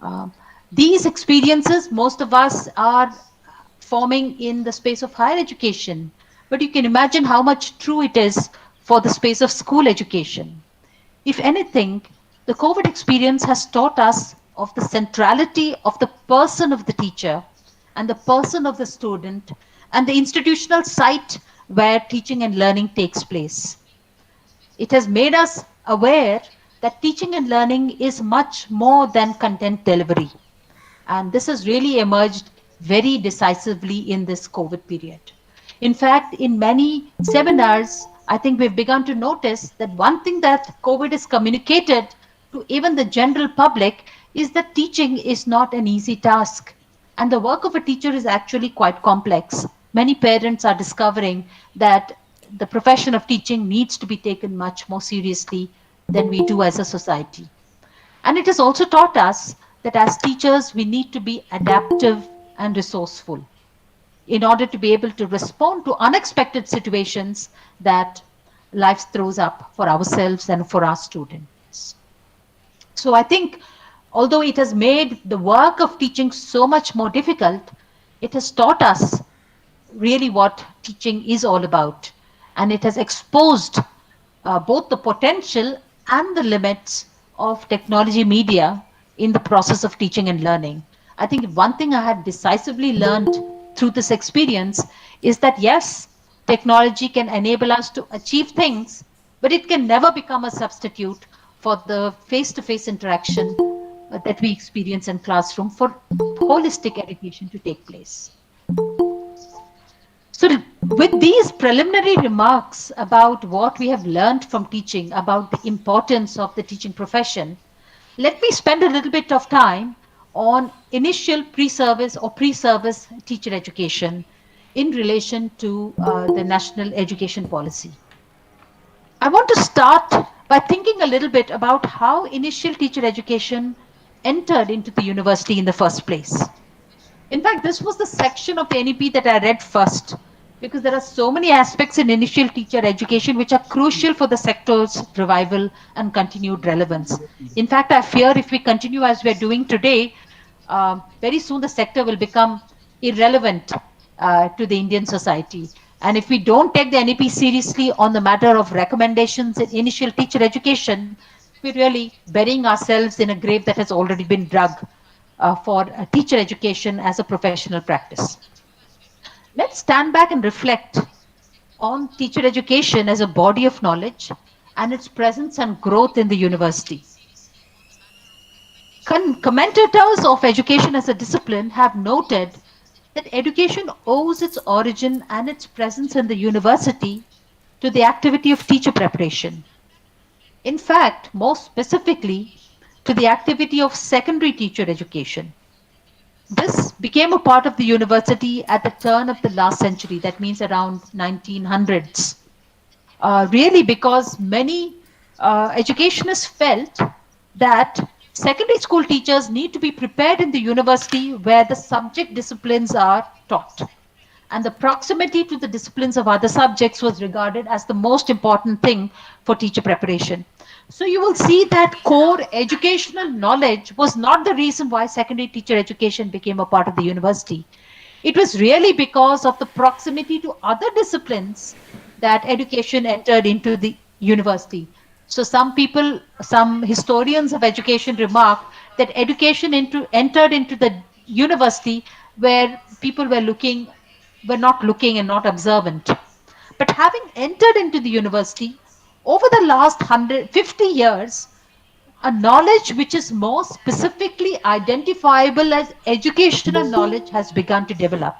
Um, these experiences, most of us are forming in the space of higher education, but you can imagine how much true it is for the space of school education. If anything, the COVID experience has taught us of the centrality of the person of the teacher and the person of the student and the institutional site where teaching and learning takes place. It has made us aware that teaching and learning is much more than content delivery. And this has really emerged very decisively in this COVID period. In fact, in many seminars, I think we've begun to notice that one thing that COVID has communicated to even the general public is that teaching is not an easy task. And the work of a teacher is actually quite complex. Many parents are discovering that the profession of teaching needs to be taken much more seriously than we do as a society. And it has also taught us that as teachers, we need to be adaptive and resourceful in order to be able to respond to unexpected situations that life throws up for ourselves and for our students. So I think, although it has made the work of teaching so much more difficult, it has taught us really what teaching is all about. And it has exposed both the potential and the limits of technology media in the process of teaching and learning. I think one thing I had decisively learned through this experience is that yes, technology can enable us to achieve things, but it can never become a substitute for the face to face interaction that we experience in classroom for holistic education to take place. So with these preliminary remarks about what we have learned from teaching, about the importance of the teaching profession, let me spend a little bit of time on initial pre-service or pre-service teacher education in relation to the national education policy. I want to start by thinking a little bit about how initial teacher education entered into the university in the first place. In fact, this was the section of the NEP that I read first because there are so many aspects in initial teacher education which are crucial for the sector's revival and continued relevance. In fact, I fear if we continue as we're doing today, very soon the sector will become irrelevant to the Indian society. And if we don't take the NEP seriously on the matter of recommendations in initial teacher education, we're really burying ourselves in a grave that has already been dug for teacher education as a professional practice. Let's stand back and reflect on teacher education as a body of knowledge and its presence and growth in the university. Commentators of education as a discipline have noted that education owes its origin and its presence in the university to the activity of teacher preparation. In fact, more specifically, to the activity of secondary teacher education. This became a part of the university at the turn of the last century, that means around 1900s. Really because many educationists felt that secondary school teachers need to be prepared in the university where the subject disciplines are taught. And the proximity to the disciplines of other subjects was regarded as the most important thing for teacher preparation. So you will see that core educational knowledge was not the reason why secondary teacher education became a part of the university. It was really because of the proximity to other disciplines that education entered into the university. So some people, some historians of education remark that education entered into the university where people were not looking and not observant. But having entered into the university, over the last 150 years, a knowledge which is more specifically identifiable as educational knowledge has begun to develop.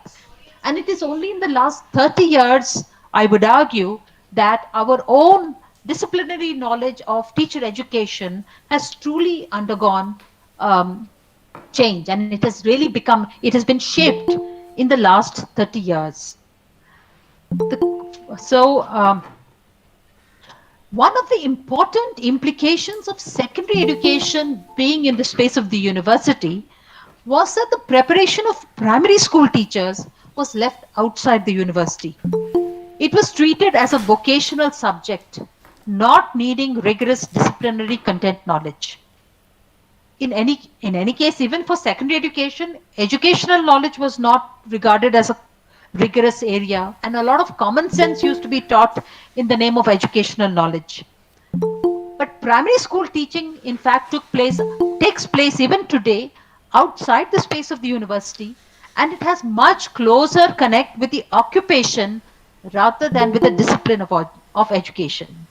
And it is only in the last 30 years, I would argue, that our own disciplinary knowledge of teacher education has truly undergone change. And it has really become, it has been shaped in the last 30 years. So, one of the important implications of secondary education being in the space of the university was that the preparation of primary school teachers was left outside the university. It was treated as a vocational subject, not needing rigorous disciplinary content knowledge. In any case, even for secondary education, educational knowledge was not regarded as a rigorous area, and a lot of common sense used to be taught in the name of educational knowledge. But primary school teaching, in fact, takes place even today outside the space of the university, and it has much closer connect with the occupation rather than with the discipline of education.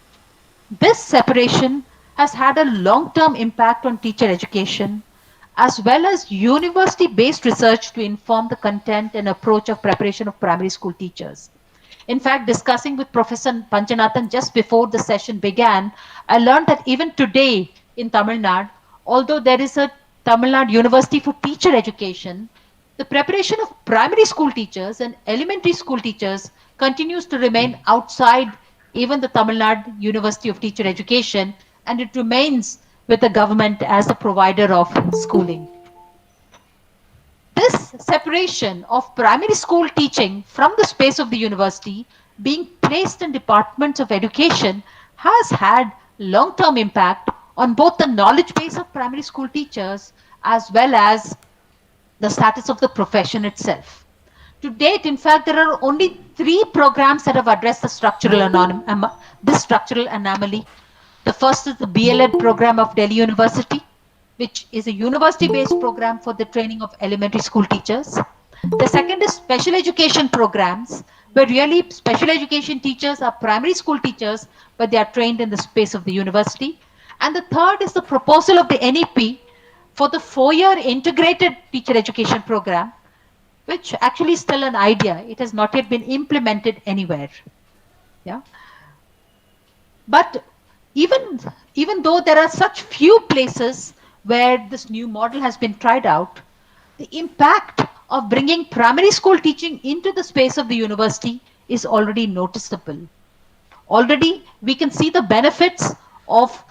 This separation has had a long-term impact on teacher education, as well as university-based research to inform the content and approach of preparation of primary school teachers. In fact, discussing with Professor Panchanathan just before the session began, I learned that even today in Tamil Nadu, although there is a Tamil Nadu University for Teacher Education, the preparation of primary school teachers and elementary school teachers continues to remain outside even the Tamil Nadu University of Teacher Education, and it remains with the government as the provider of schooling. This separation of primary school teaching from the space of the university being placed in departments of education has had long-term impact on both the knowledge base of primary school teachers as well as the status of the profession itself. To date, in fact, there are only 3 programs that have addressed this structural anomaly. The first is the BLEd program of Delhi University, which is a university-based program for the training of elementary school teachers. The second is special education programs, where really special education teachers are primary school teachers, but they are trained in the space of the university. And the third is the proposal of the NEP for the 4-year integrated teacher education program, which actually is still an idea. It has not yet been implemented anywhere. Yeah. But even, even though there are such few places where this new model has been tried out, the impact of bringing primary school teaching into the space of the university is already noticeable. Already, we can see the benefits of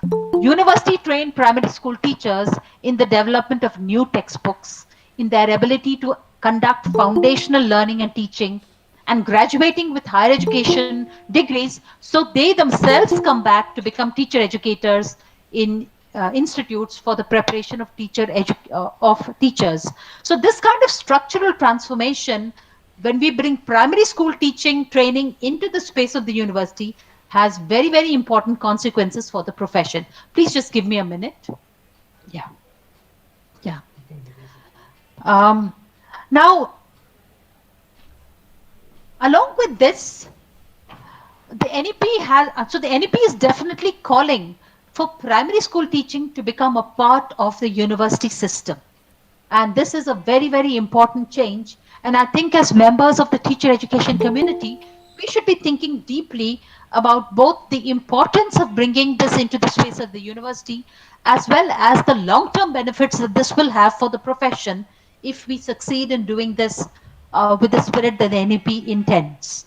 university trained primary school teachers in the development of new textbooks, in their ability to conduct foundational learning and teaching, and graduating with higher education degrees, so they themselves come back to become teacher educators in institutes for the preparation of teachers. So this kind of structural transformation, when we bring primary school teaching training into the space of the university, has very, very important consequences for the profession. Please just give me a minute. Yeah. Yeah. Now, along with this, the NEP the NEP is definitely calling for primary school teaching to become a part of the university system. And this is a very, very important change. And I think as members of the teacher education community, we should be thinking deeply about both the importance of bringing this into the space of the university, as well as the long-term benefits that this will have for the profession if we succeed in doing this with the spirit that the NEP intends.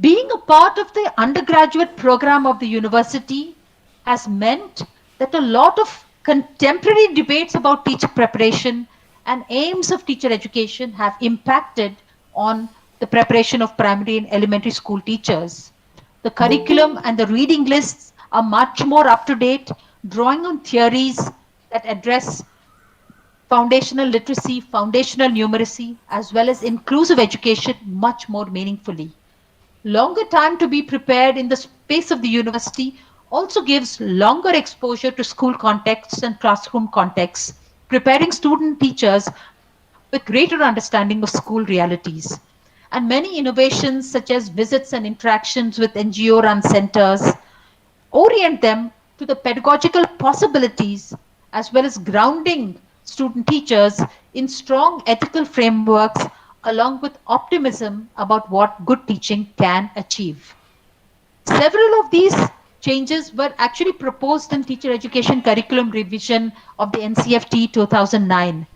Being a part of the undergraduate program of the university has meant that a lot of contemporary debates about teacher preparation and aims of teacher education have impacted on the preparation of primary and elementary school teachers. The curriculum and the reading lists are much more up to date, drawing on theories that address foundational literacy, foundational numeracy, as well as inclusive education much more meaningfully. Longer time to be prepared in the space of the university also gives longer exposure to school contexts and classroom contexts, preparing student teachers with greater understanding of school realities. And many innovations, such as visits and interactions with NGO run centers, orient them to the pedagogical possibilities, as well as grounding student teachers in strong ethical frameworks, along with optimism about what good teaching can achieve. Several of these changes were actually proposed in teacher education curriculum revision of the NCFT 2009.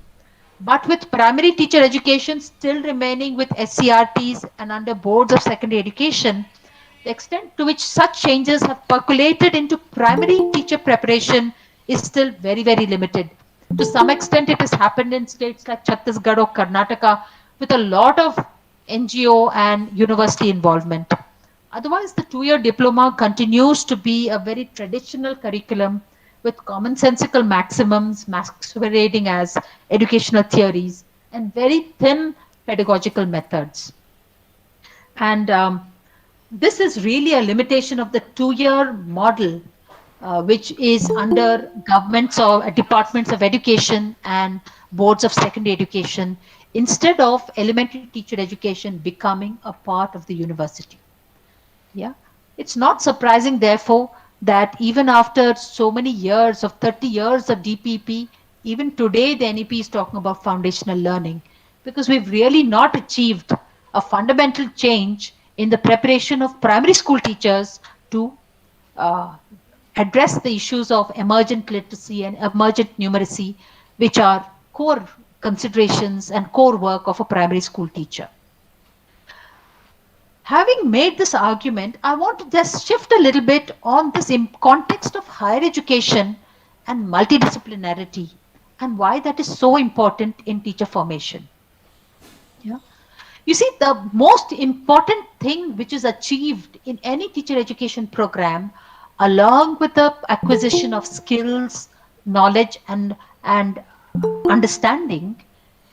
But with primary teacher education still remaining with SCRTs and under boards of secondary education, the extent to which such changes have percolated into primary teacher preparation is still very, very limited. To some extent, it has happened in states like Chhattisgarh or Karnataka with a lot of NGO and university involvement. Otherwise, the 2-year diploma continues to be a very traditional curriculum with commonsensical maximums masquerading as educational theories and very thin pedagogical methods. And this is really a limitation of the 2-year model, which is under governments or departments of education and boards of secondary education, instead of elementary teacher education becoming a part of the university. Yeah. It's not surprising, therefore, that even after so many years of 30 years of DPP, even today the NEP is talking about foundational learning, because we've really not achieved a fundamental change in the preparation of primary school teachers to uh, address the issues of emergent literacy and emergent numeracy, which are core considerations and core work of a primary school teacher. Having made this argument, I want to just shift a little bit on this context of higher education and multidisciplinarity and why that is so important in teacher formation. Yeah. You see, the most important thing which is achieved in any teacher education program, along with the acquisition of skills, knowledge, and understanding,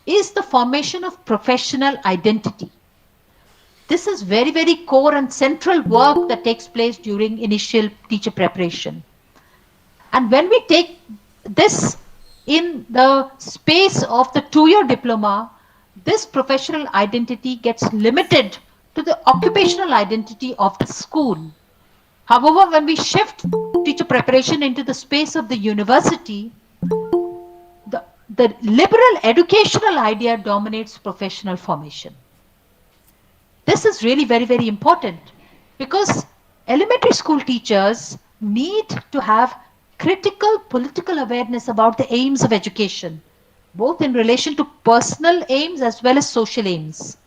is the formation of professional identity. This is very, very core and central work that takes place during initial teacher preparation. And when we take this in the space of the 2-year diploma, this professional identity gets limited to the occupational identity of the school. However, when we shift teacher preparation into the space of the university, the liberal educational idea dominates professional formation. This is really very, very important because elementary school teachers need to have critical political awareness about the aims of education, both in relation to personal aims as well as social aims.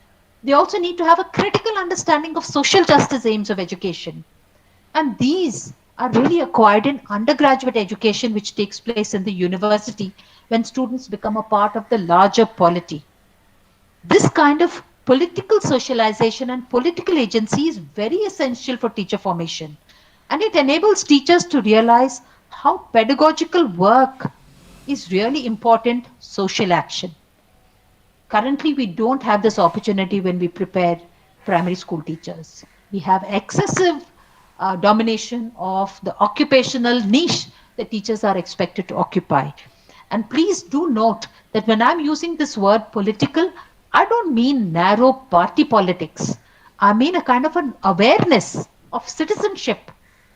They also need to have a critical understanding of social justice aims of education. And these are really acquired in undergraduate education, which takes place in the university when students become a part of the larger polity. This kind of political socialization and political agency is very essential for teacher formation. And it enables teachers to realize how pedagogical work is really important social action. Currently, we don't have this opportunity when we prepare primary school teachers. We have excessive domination of the occupational niche that teachers are expected to occupy. And please do note that when I'm using this word political, I don't mean narrow party politics. I mean a kind of an awareness of citizenship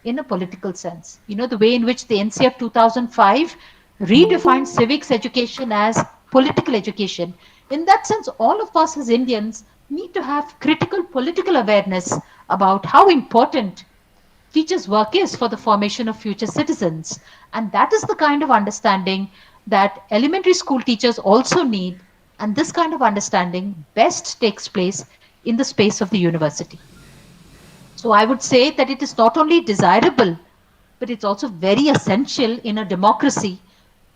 in a political sense. You know, the way in which the NCF 2005 redefined civics education as political education. In that sense, all of us as Indians need to have critical political awareness about how important teachers' work is for the formation of future citizens. And that is the kind of understanding that elementary school teachers also need. And this kind of understanding best takes place in the space of the university. So I would say that it is not only desirable, but it's also very essential in a democracy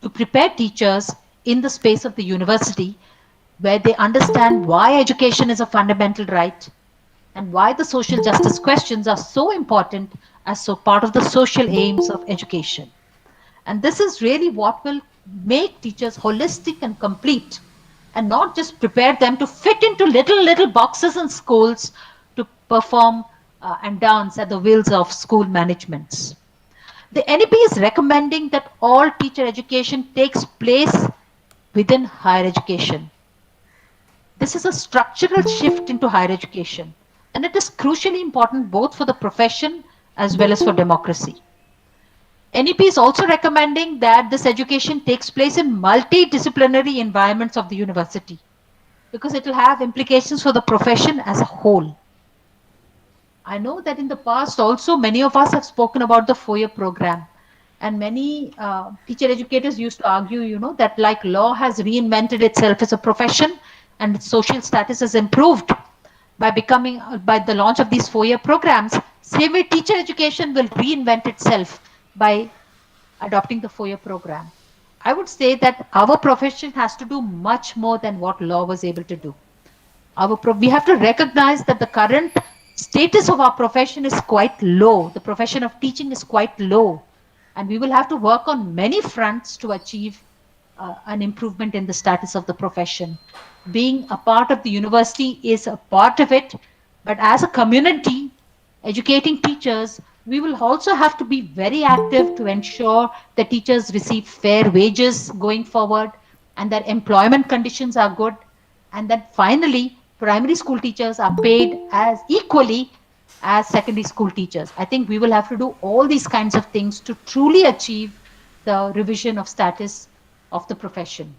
to prepare teachers in the space of the university where they understand why education is a fundamental right and why the social justice questions are so important as so part of the social aims of education. And this is really what will make teachers holistic and complete and not just prepare them to fit into little boxes in schools to perform and dance at the wheels of school managements. The NEP is recommending that all teacher education takes place within higher education. This is a structural shift into higher education, and it is crucially important both for the profession as well as for democracy. NEP is also recommending that this education takes place in multidisciplinary environments of the university because it will have implications for the profession as a whole. I know that in the past also many of us have spoken about the 4-year program, and many teacher educators used to argue, you know, that like law has reinvented itself as a profession and its social status has improved by becoming by the launch of these 4-year programs. Same way teacher education will reinvent itself by adopting the 4-year program. I would say that our profession has to do much more than what law was able to do. We have to recognize that the current status of our profession is quite low. The profession of teaching is quite low. And we will have to work on many fronts to achieve an improvement in the status of the profession. Being a part of the university is a part of it, but as a community, educating teachers, we will also have to be very active to ensure that teachers receive fair wages going forward and that employment conditions are good, and that finally primary school teachers are paid as equally as secondary school teachers. I think we will have to do all these kinds of things to truly achieve the revision of status of the profession.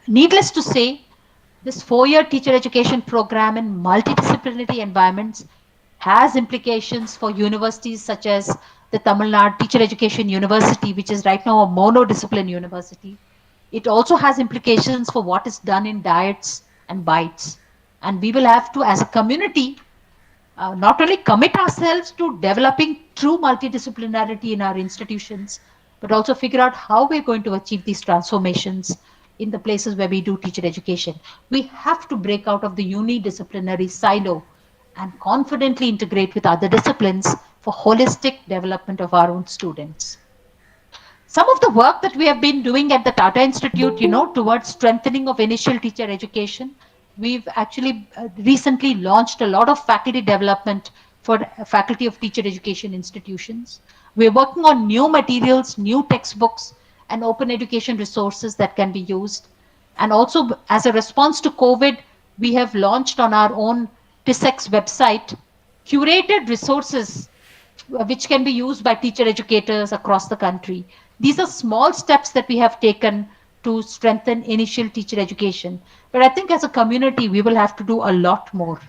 Needless to say, this 4-year teacher education program in multidisciplinary environments has implications for universities such as the Tamil Nadu Teacher Education University, which is right now a monodiscipline university. It also has implications for what is done in diets and bites. And we will have to, as a community, not only commit ourselves to developing true multidisciplinarity in our institutions, but also figure out how we're going to achieve these transformations in the places where we do teacher education. We have to break out of the unidisciplinary silo and confidently integrate with other disciplines for holistic development of our own students. Some of the work that we have been doing at the Tata Institute, you know, towards strengthening of initial teacher education, we've actually recently launched a lot of faculty development for faculty of teacher education institutions. We're working on new materials, new textbooks, and open education resources that can be used. And also, as a response to COVID, we have launched on our own TISEX website curated resources which can be used by teacher educators across the country. These are small steps that we have taken to strengthen initial teacher education. But I think as a community, we will have to do a lot more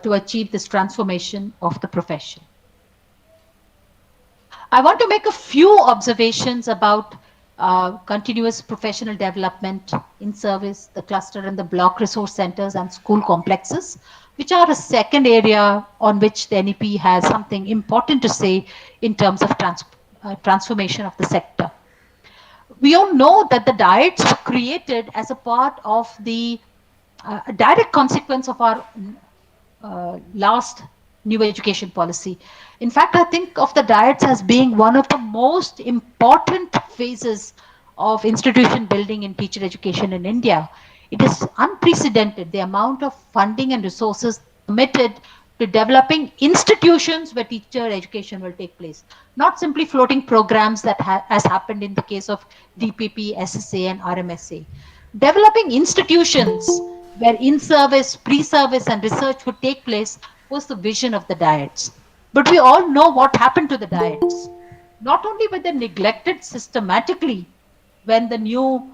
to achieve this transformation of the profession. I want to make a few observations about continuous professional development in service, the cluster and the block resource centers and school complexes, which are a second area on which the NEP has something important to say in terms of transformation of the sector. We all know that the diets were created as a part of the a direct consequence of our last new education policy. In fact, I think of the diets as being one of the most important phases of institution building in teacher education in India. It is unprecedented, the amount of funding and resources committed to developing institutions where teacher education will take place. Not simply floating programs that has happened in the case of DPP, SSA, and RMSA. Developing institutions where in-service, pre-service, and research would take place was the vision of the diets. But we all know what happened to the diets. Not only were they neglected systematically when the new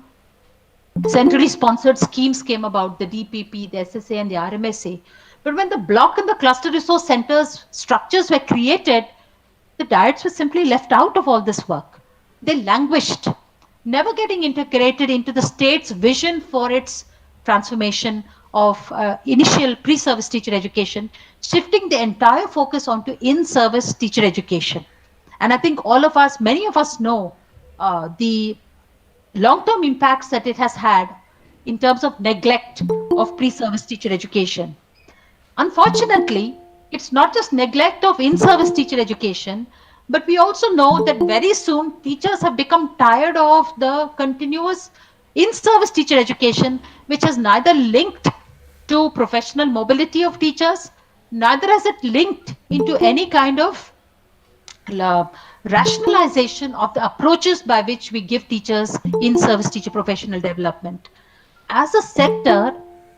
centrally sponsored schemes came about, the DPP, the SSA, and the RMSA, but when the block and the cluster resource centers structures were created, the diets were simply left out of all this work. They languished, never getting integrated into the state's vision for its transformation of initial pre-service teacher education, shifting the entire focus onto in-service teacher education. And I think all of us, many of us know the long-term impacts that it has had in terms of neglect of pre-service teacher education. Unfortunately, it's not just neglect of in-service teacher education, but we also know that very soon teachers have become tired of the continuous in-service teacher education, which has neither linked to professional mobility of teachers, neither has it linked into any kind of rationalization of the approaches by which we give teachers in-service teacher professional development. As a sector,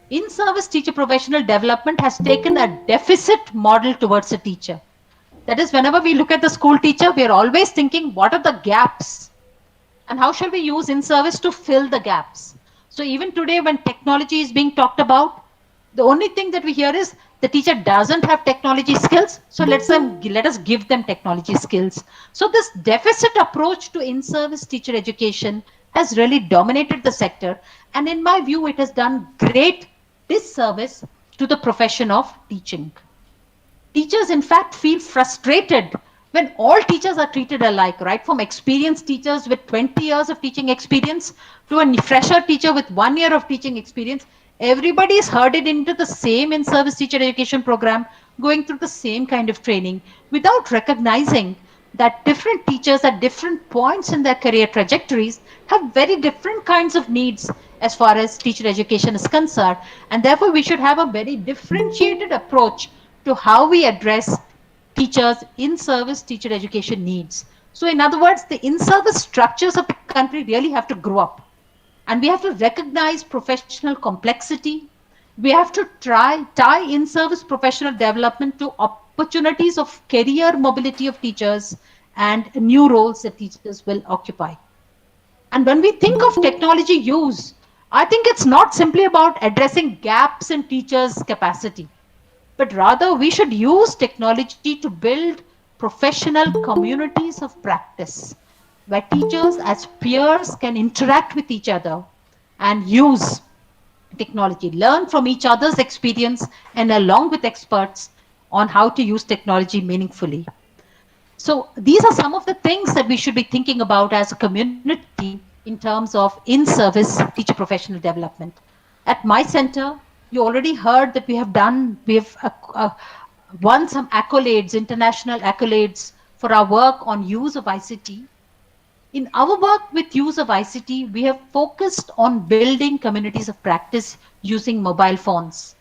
in-service teacher professional development has taken a deficit model towards a teacher. That is, whenever we look at the school teacher, we are always thinking, what are the gaps? And how shall we use in-service to fill the gaps? So even today, when technology is being talked about, the only thing that we hear is the teacher doesn't have technology skills, so let us give them technology skills. So this deficit approach to in-service teacher education has really dominated the sector, and in my view, it has done great disservice to the profession of teaching. Teachers, in fact, feel frustrated when all teachers are treated alike, right? From experienced teachers with 20 years of teaching experience to a fresher teacher with 1 year of teaching experience. Everybody is herded into the same in-service teacher education program, going through the same kind of training without recognizing that different teachers at different points in their career trajectories have very different kinds of needs as far as teacher education is concerned. And therefore, we should have a very differentiated approach to how we address teachers in-service teacher education needs. So in other words, the in-service structures of the country really have to grow up. And we have to recognize professional complexity. We have to tie in-service professional development to opportunities of career mobility of teachers and new roles that teachers will occupy. And when we think of technology use, I think it's not simply about addressing gaps in teachers' capacity, but rather we should use technology to build professional communities of practice where teachers as peers can interact with each other and use technology, learn from each other's experience and along with experts on how to use technology meaningfully. So these are some of the things that we should be thinking about as a community in terms of in-service teacher professional development. At my center, you already heard that we have won some accolades, international accolades for our work on use of ICT. In our work with use of ICT, we have focused on building communities of practice using mobile phones.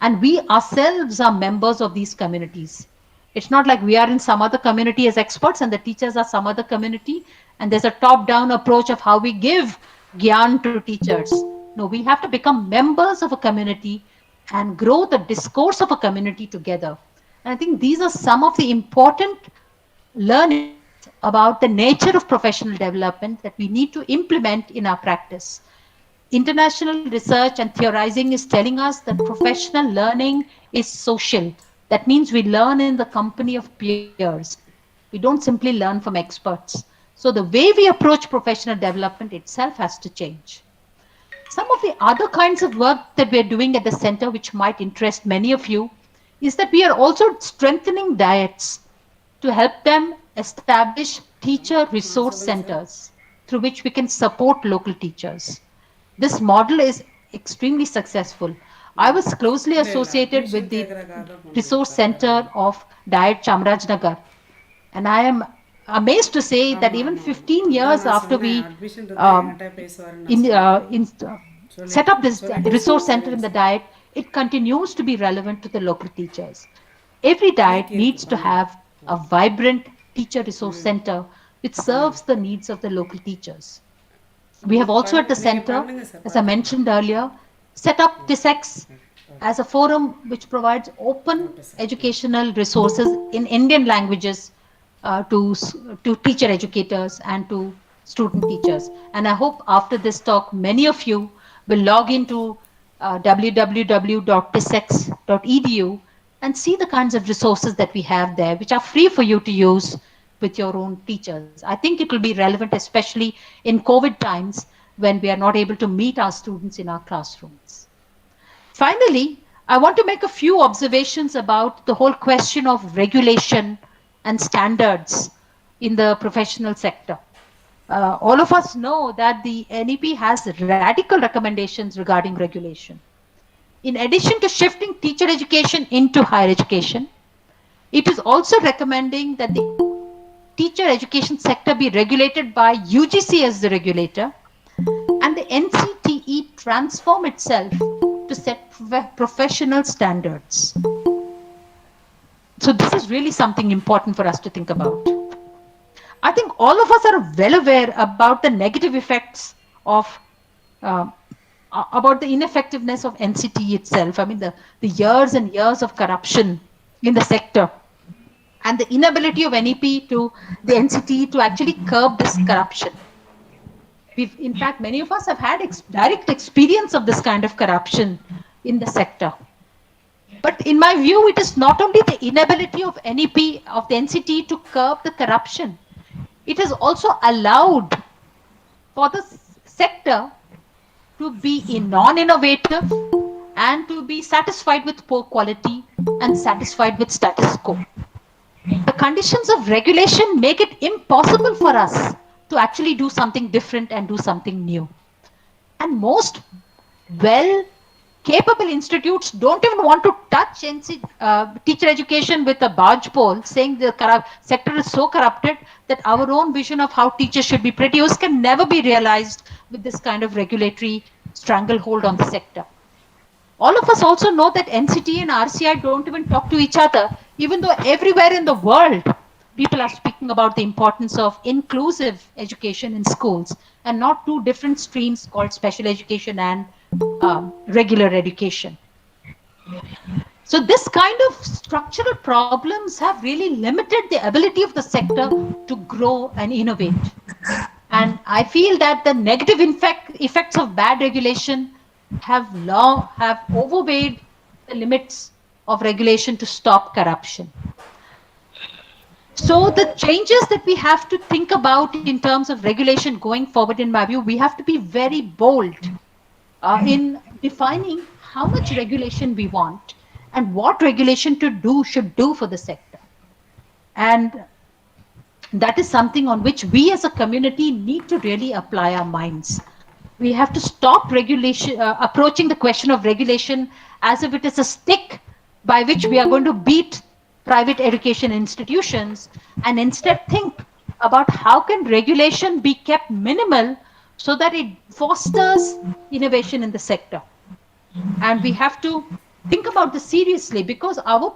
And we ourselves are members of these communities. It's not like we are in some other community as experts and the teachers are some other community and there's a top-down approach of how we give gyan to teachers. No, we have to become members of a community and grow the discourse of a community together. And I think these are some of the important learnings about the nature of professional development that we need to implement in our practice. International research and theorizing is telling us that professional learning is social. That means we learn in the company of peers. We don't simply learn from experts. So the way we approach professional development itself has to change. Some of the other kinds of work that we're doing at the center, which might interest many of you, is that we are also strengthening diets to help them establish teacher resource சொல்லுங்கள் sir. centers through which we can support local teachers. This model is extremely successful. I was closely இல்லை இல்லை associated admission with the கேட்குறக்காக phone resource பண்ணியிருக்காரு வேறு center ஒன்றும். of Diet Chamrajnagar. And I am amazed to say that ஆமாம் even ஆமாம் ஆமாம் 15 அதான் years நான் after சொன்னேன் we அட்மிஷன் இருந்தால் um, என்கிட்ட பேசுவாருன்னு நான் சொல்லிட்டேன். சொல்லி set up this சொல்லிட்டேன் சார். resource center in சரிங்க the sir. diet, it continues to be relevant to the local teachers. Every diet இருக்கு இருக்கு needs to பண்ணுங்க. have a vibrant teacher resource center which serves the needs of the local teachers. We have also at the நீங்கள் center, பண்ணுங்க sir as I பார்த்துக்கலாம். mentioned earlier, set up TISEX as a forum which provides open educational resources in Indian languages to teacher educators and to student teachers. And I hope after this talk, many of you will log into www.tisex.edu and see the kinds of resources that we have there, which are free for you to use with your own teachers. I think it will be relevant, especially in COVID times when we are not able to meet our students in our classrooms. Finally, I want to make a few observations about the whole question of regulation and standards in the professional sector. All of us know that the NEP has radical recommendations regarding regulation. In addition to shifting teacher education into higher education, it is also recommending that the teacher education sector be regulated by UGC as the regulator and the NCTE transform itself to set professional standards. So this is really something important for us to think about. I think all of us are well aware about the negative effects of about the ineffectiveness of NCTE itself. I mean, the years and years of corruption in the sector and the inability of NEP to the NCTE to actually curb this corruption. In fact, many of us have had direct experience of this kind of corruption in the sector. But in my view, it is not only the inability of NEP, of the NCTE to curb the corruption, it has also allowed for the sector to be non-innovative and to be satisfied with poor quality and satisfied with status quo. The conditions of regulation make it impossible for us to actually do something different and do something new. And most capable institutes don't even want to touch teacher education with a barge pole, saying the sector is so corrupted that our own vision of how teachers should be produced can never be realized with this kind of regulatory stranglehold on the sector. All of us also know that NCT and RCI don't even talk to each other, even though everywhere in the world, people are speaking about the importance of inclusive education in schools and not two different streams called special education and regular education. So this kind of structural problems have really limited the ability of the sector to grow and innovate. And I feel that the negative effects of bad regulation have overweighed the limits of regulation to stop corruption. So the changes that we have to think about in terms of regulation going forward, in my view, we have to be very bold in defining how much regulation we want and what regulation should do for the sector. And that is something on which we as a community need to really apply our minds. We have to stop approaching the question of regulation as if it is a stick by which we are going to beat private education institutions, and instead think about how can regulation be kept minimal so that it fosters innovation in the sector. And we have to think about this seriously because our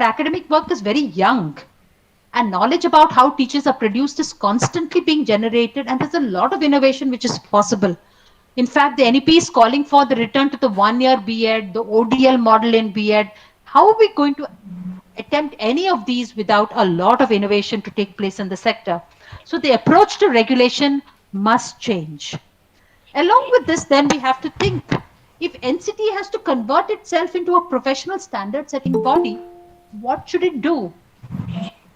academic work is very young. And knowledge about how teachers are produced is constantly being generated, and there's a lot of innovation which is possible. In fact, the NEP is calling for the return to the one-year B.Ed, the ODL model in B.Ed. How are we going to attempt any of these without a lot of innovation to take place in the sector. So the approach to regulation must change. Along with this, then we have to think, if NCT has to convert itself into a professional standard setting body, what should it do?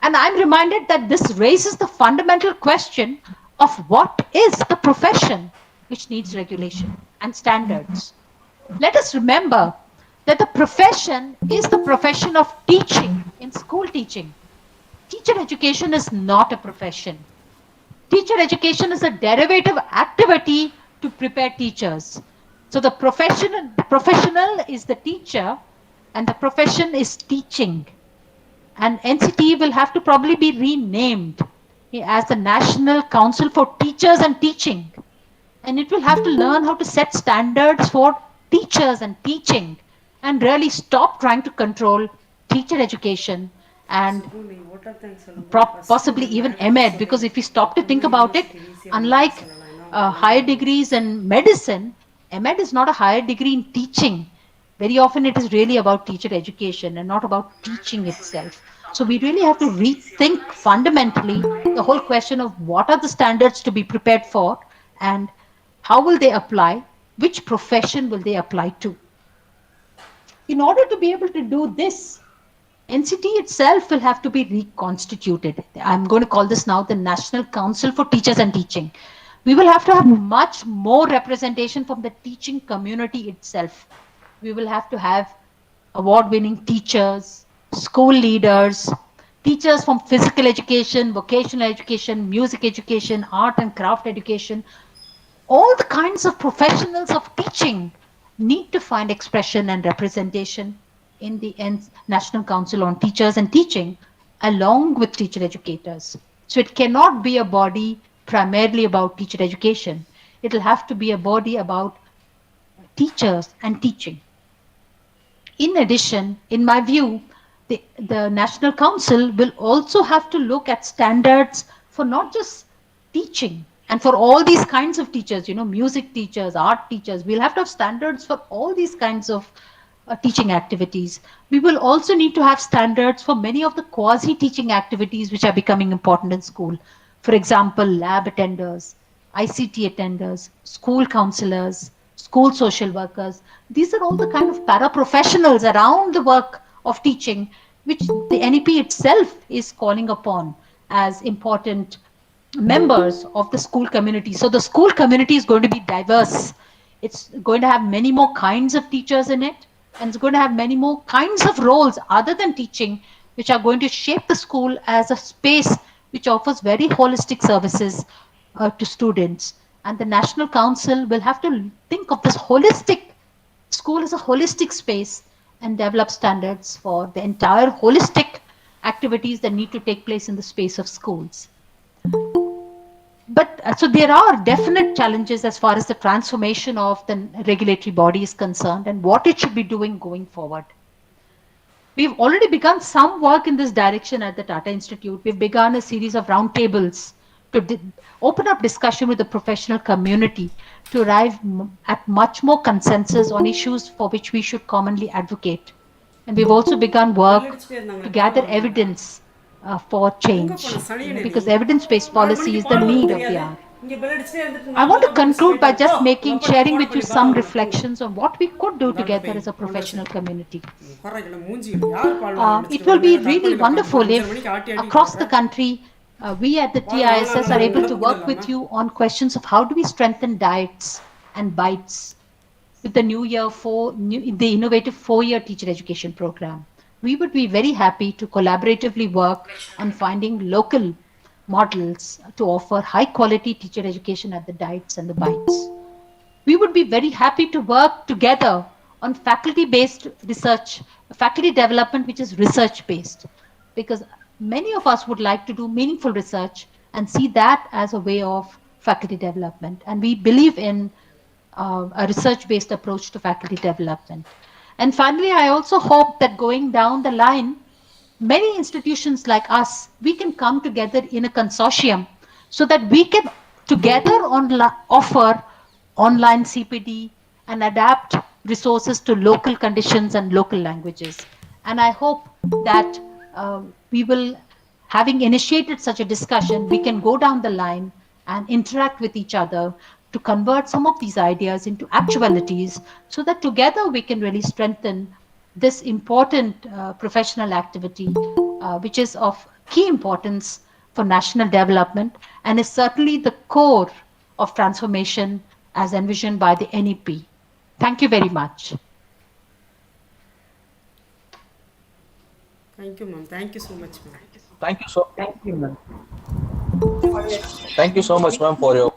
And I'm reminded that this raises the fundamental question of what is the profession which needs regulation and standards. Let us remember that the profession is the profession of teaching in school teaching. Teacher education is not a profession. Teacher education is a derivative activity to prepare teachers. So the professional is the teacher and the profession is teaching. And NCT will have to probably be renamed as the National Council for Teachers and Teaching. And it will have to learn how to set standards for teachers and teaching and really stop trying to control teacher education and சுகுணி ஓட்டர் thanks சொல்லும்போது first possibly இந்த even மேடம்னு MED, because if சொல்லிடணும். we stop to think அப்புறமா about it, university ஈஸியாக நம்ம unlike சொல்லலாம். ஏன்னா higher degrees in medicine, MED is not a higher degree in teaching. Very often it is really about teacher education and not about teaching itself. So we really have to rethink fundamentally the whole question of what are the standards to be prepared for and how will they apply, which profession will they apply to. In order to be able to do this, NCT itself will have to be reconstituted. I'm going to call this now the National Council for Teachers and Teaching. We will have to have much more representation from the teaching community itself. We will have to have award-winning teachers, school leaders, teachers from physical education, vocational education, music education, art and craft education. All the kinds of professionals of teaching need to find expression and representation in the National Council on Teachers and Teaching, along with teacher educators. So it cannot be a body primarily about teacher education. It will have to be a body about teachers and teaching. In addition, in my view, the National Council will also have to look at standards for not just teaching and for all these kinds of teachers, music teachers, art teachers. We'll have to have standards for all these kinds of teaching activities. We will also need to have standards for many of the quasi-teaching activities which are becoming important in school. For example, lab attenders, ICT attenders, school counselors, school social workers. These are all the kind of paraprofessionals around the work of teaching, which the NEP itself is calling upon as important members of the school community. So the school community is going to be diverse. It's going to have many more kinds of teachers in it, and it's going to have many more kinds of roles other than teaching, which are going to shape the school as a space which offers very holistic services to students. And the National Council will have to think of this holistic school as a holistic space and develop standards for the entire holistic activities that need to take place in the space of schools. But so there are definite challenges as far as the transformation of the regulatory body is concerned and what it should be doing going forward. We've already begun some work in this direction at the Tata Institute. We've begun a series of roundtables to open up discussion with the professional community to arrive at much more consensus on issues for which we should commonly advocate. And we've also begun work to gather evidence for change, because evidence-based policy is the need of the hour. I want to conclude by just sharing with you some reflections on what we could do together as a professional community. It will be really wonderful if across the country, we at the TISS are able to work with you on questions of how do we strengthen diets and bites with the the innovative 4-year teacher education program. We would be very happy to collaboratively work on finding local models to offer high quality teacher education at the diets and the bites. We would be very happy to work together on faculty-based research, faculty development which is research-based, because many of us would like to do meaningful research and see that as a way of faculty development. And we believe in a research-based approach to faculty development. And finally, I also hope that going down the line, many institutions like us, we can come together in a consortium so that we can together offer online CPD and adapt resources to local conditions and local languages. And I hope that we will, having initiated such a discussion, we can go down the line and interact with each other to convert some of these ideas into actualities so that together we can really strengthen this important professional activity, which is of key importance for national development and is certainly the core of transformation as envisioned by the NEP. Thank you very much. Thank you, ma'am. Thank you so much, ma'am. Thank you so Thank you, ma'am. thank you so much, ma'am, for your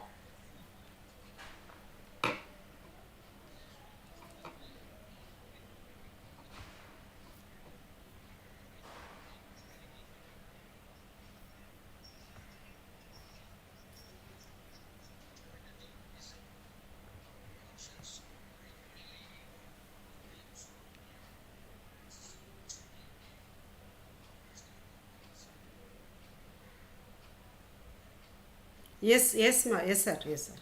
Yes, yes, ma. Yes, sir. Yes, sir.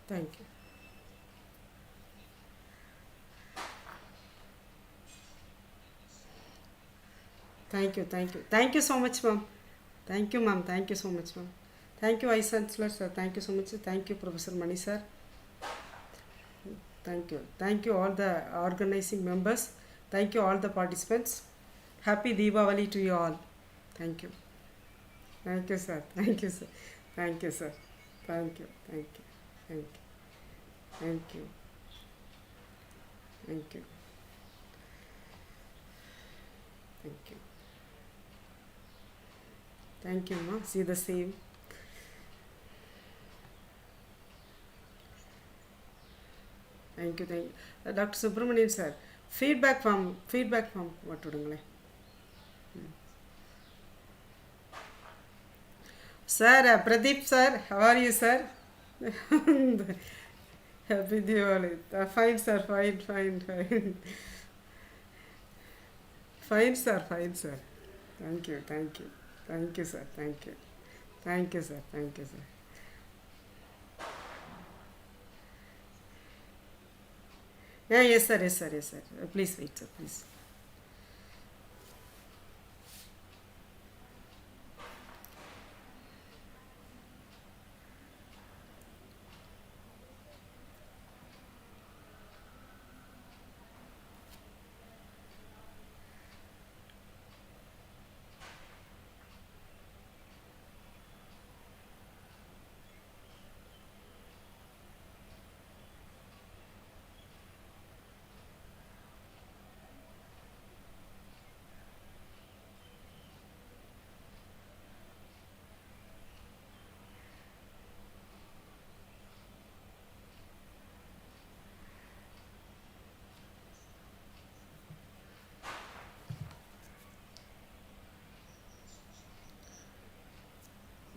Thank you. Thank you, thank you. Thank you so much, ma'am. Thank you, ma'am. Thank you so much, ma'am. Thank you, Vice Chancellor, sir. Thank you so much. Thank you, Professor Mani, sir. Thank you. Thank you, all the organizing members. Thank you, all the participants. Happy Deepavali to you all. Thank you. Thank you, sir. Thank you, sir. Thank you, sir. Thank you. Thank you. Thank you. Thank you. Thank you. Thank you. Thank you, ma. See the same. Thank you, thank you. Dr. Subramanian sir, feedback from what to Sir, Pradeep sir, how are you, sir? Happy Diwali. Fine, sir, fine. Fine, sir, fine, sir. Thank you. Thank you, sir, thank you. Thank you, sir, thank you, sir. Yeah, yes, sir. Please wait, sir, please.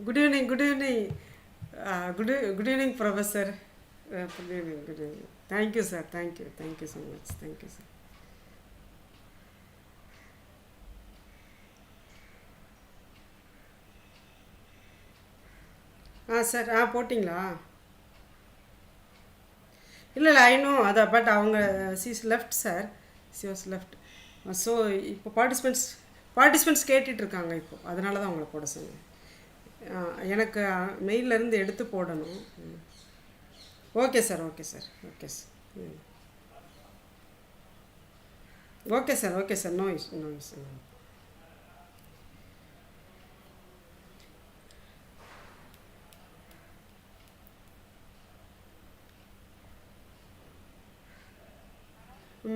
Good evening, good evening. Good evening, Professor. Good evening. Thank you, sir. Thank you so much. Thank you, sir. Sir போட்டிங்களா? இல்லை I know அதை, but அவங்க she's left sir, she was left. So இப்போ participants கேட்டுட்ருக்காங்க இப்போது, அதனால தான் அவங்கள போட சொன்னேன். எனக்கு மெயிலேருந்து எடுத்து போடணும். Okay sir. Okay sir. No is.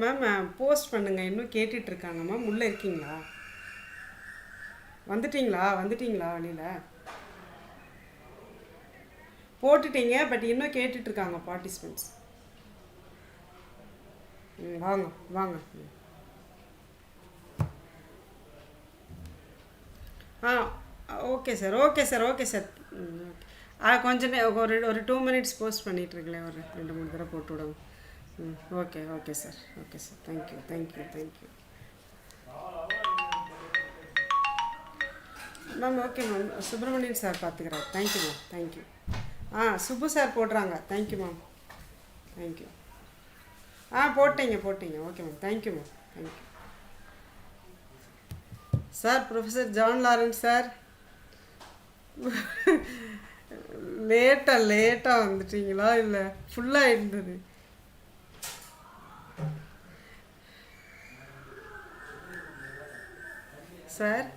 Ma'am post பண்ணுங்கள், இன்னும் கேட்டுட்ருக்காங்க மேம். உள்ளே இருக்கீங்களா? வந்துட்டிங்களா வெளியில்? போட்டுட்டீங்க, பட் இன்னும் கேட்டுட்ருக்காங்க பார்ட்டிசிபெண்ட்ஸ். வாங்க. Okay sir. கொஞ்சம் ஒரு 2 minutes போஸ்ட் பண்ணிகிட்ருக்கேன், ஒரு 2-3 தடவை போட்டு விடுங்க. Okay sir. Thank you ma'am. Okay ma'am, Subramanian sir பார்த்துக்கிறேன். Thank you ma'am. Thank you. Subbu sir போடுறாங்க. Thank you ma'am. தேங்க்யூ. போட்டீங்க. Okay ma'am. Thank you ma'am. Thank you sir. Professor John Lawrence sir, லேட்டாக வந்துட்டீங்களா? இல்லை ஃபுல்லாக இருந்தது சார்?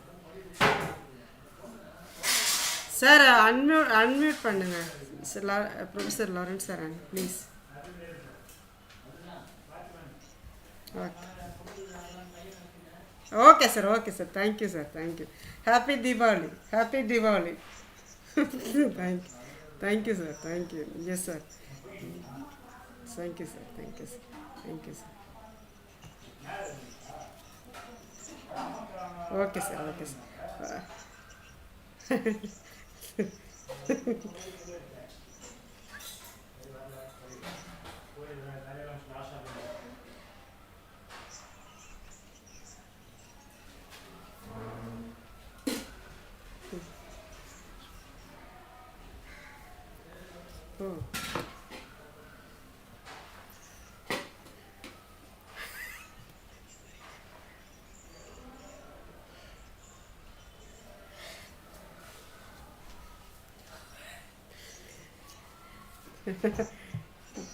அன்மியூட் பண்ணுங்க sir. Professor Lawrence sir, please. Okay sir. Thank you sir. Thank you. Happy Deepavali. Thank you sir. Thank you. Yes sir. Thank you sir. Okay sir.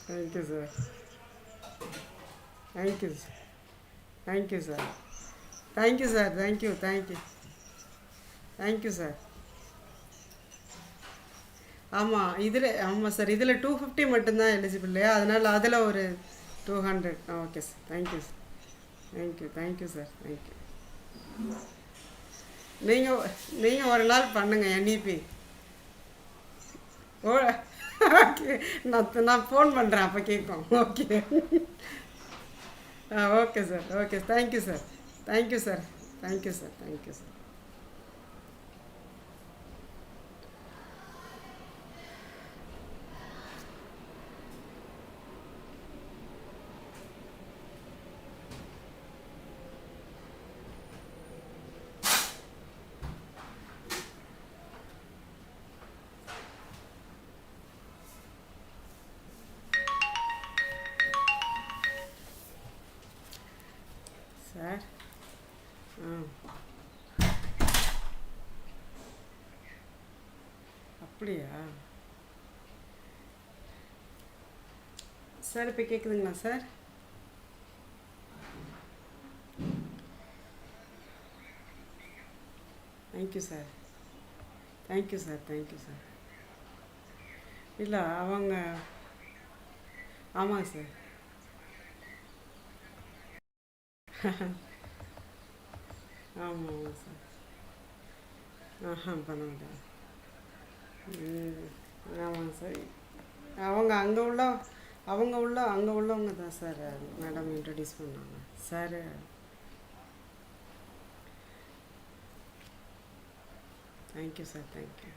Thank you sir. Thank you thank you sir. Thank you sir. Thank you thank you thank you sir. ஆமாம் ஆமாம் sir, இதில் 250 மட்டும்தான் eligible இல்லையா, அதனால் அதில் ஒரு 200. Okay sir. Thank you sir. Thank you sir. Thank you. நீங்கள் ஒரு நாள் பண்ணுங்கள் NEP. ஓ ஓகே, நான் ஃபோன் பண்ணுறேன், அப்போ கேட்கும். Okay. Okay sir. Okay, thank you sir. Thank you sir. Thank you sir. Thank you sir. Sir. அப்படியா சார், இப்போ கேட்குதுங்களா sir? Thank you sir. Thank you sir. Thank you sir. இல்லை அவங்க, ஆமாங்க சார். ஆமாம் சார். பண்ண மாட்டேன். ஆமாங்க சார். அவங்க அங்கே உள்ளவங்க தான் சார் மேடம் இன்ட்ரடியூஸ் பண்ணாங்க சார். Thank you sir. தேங்க்யூ.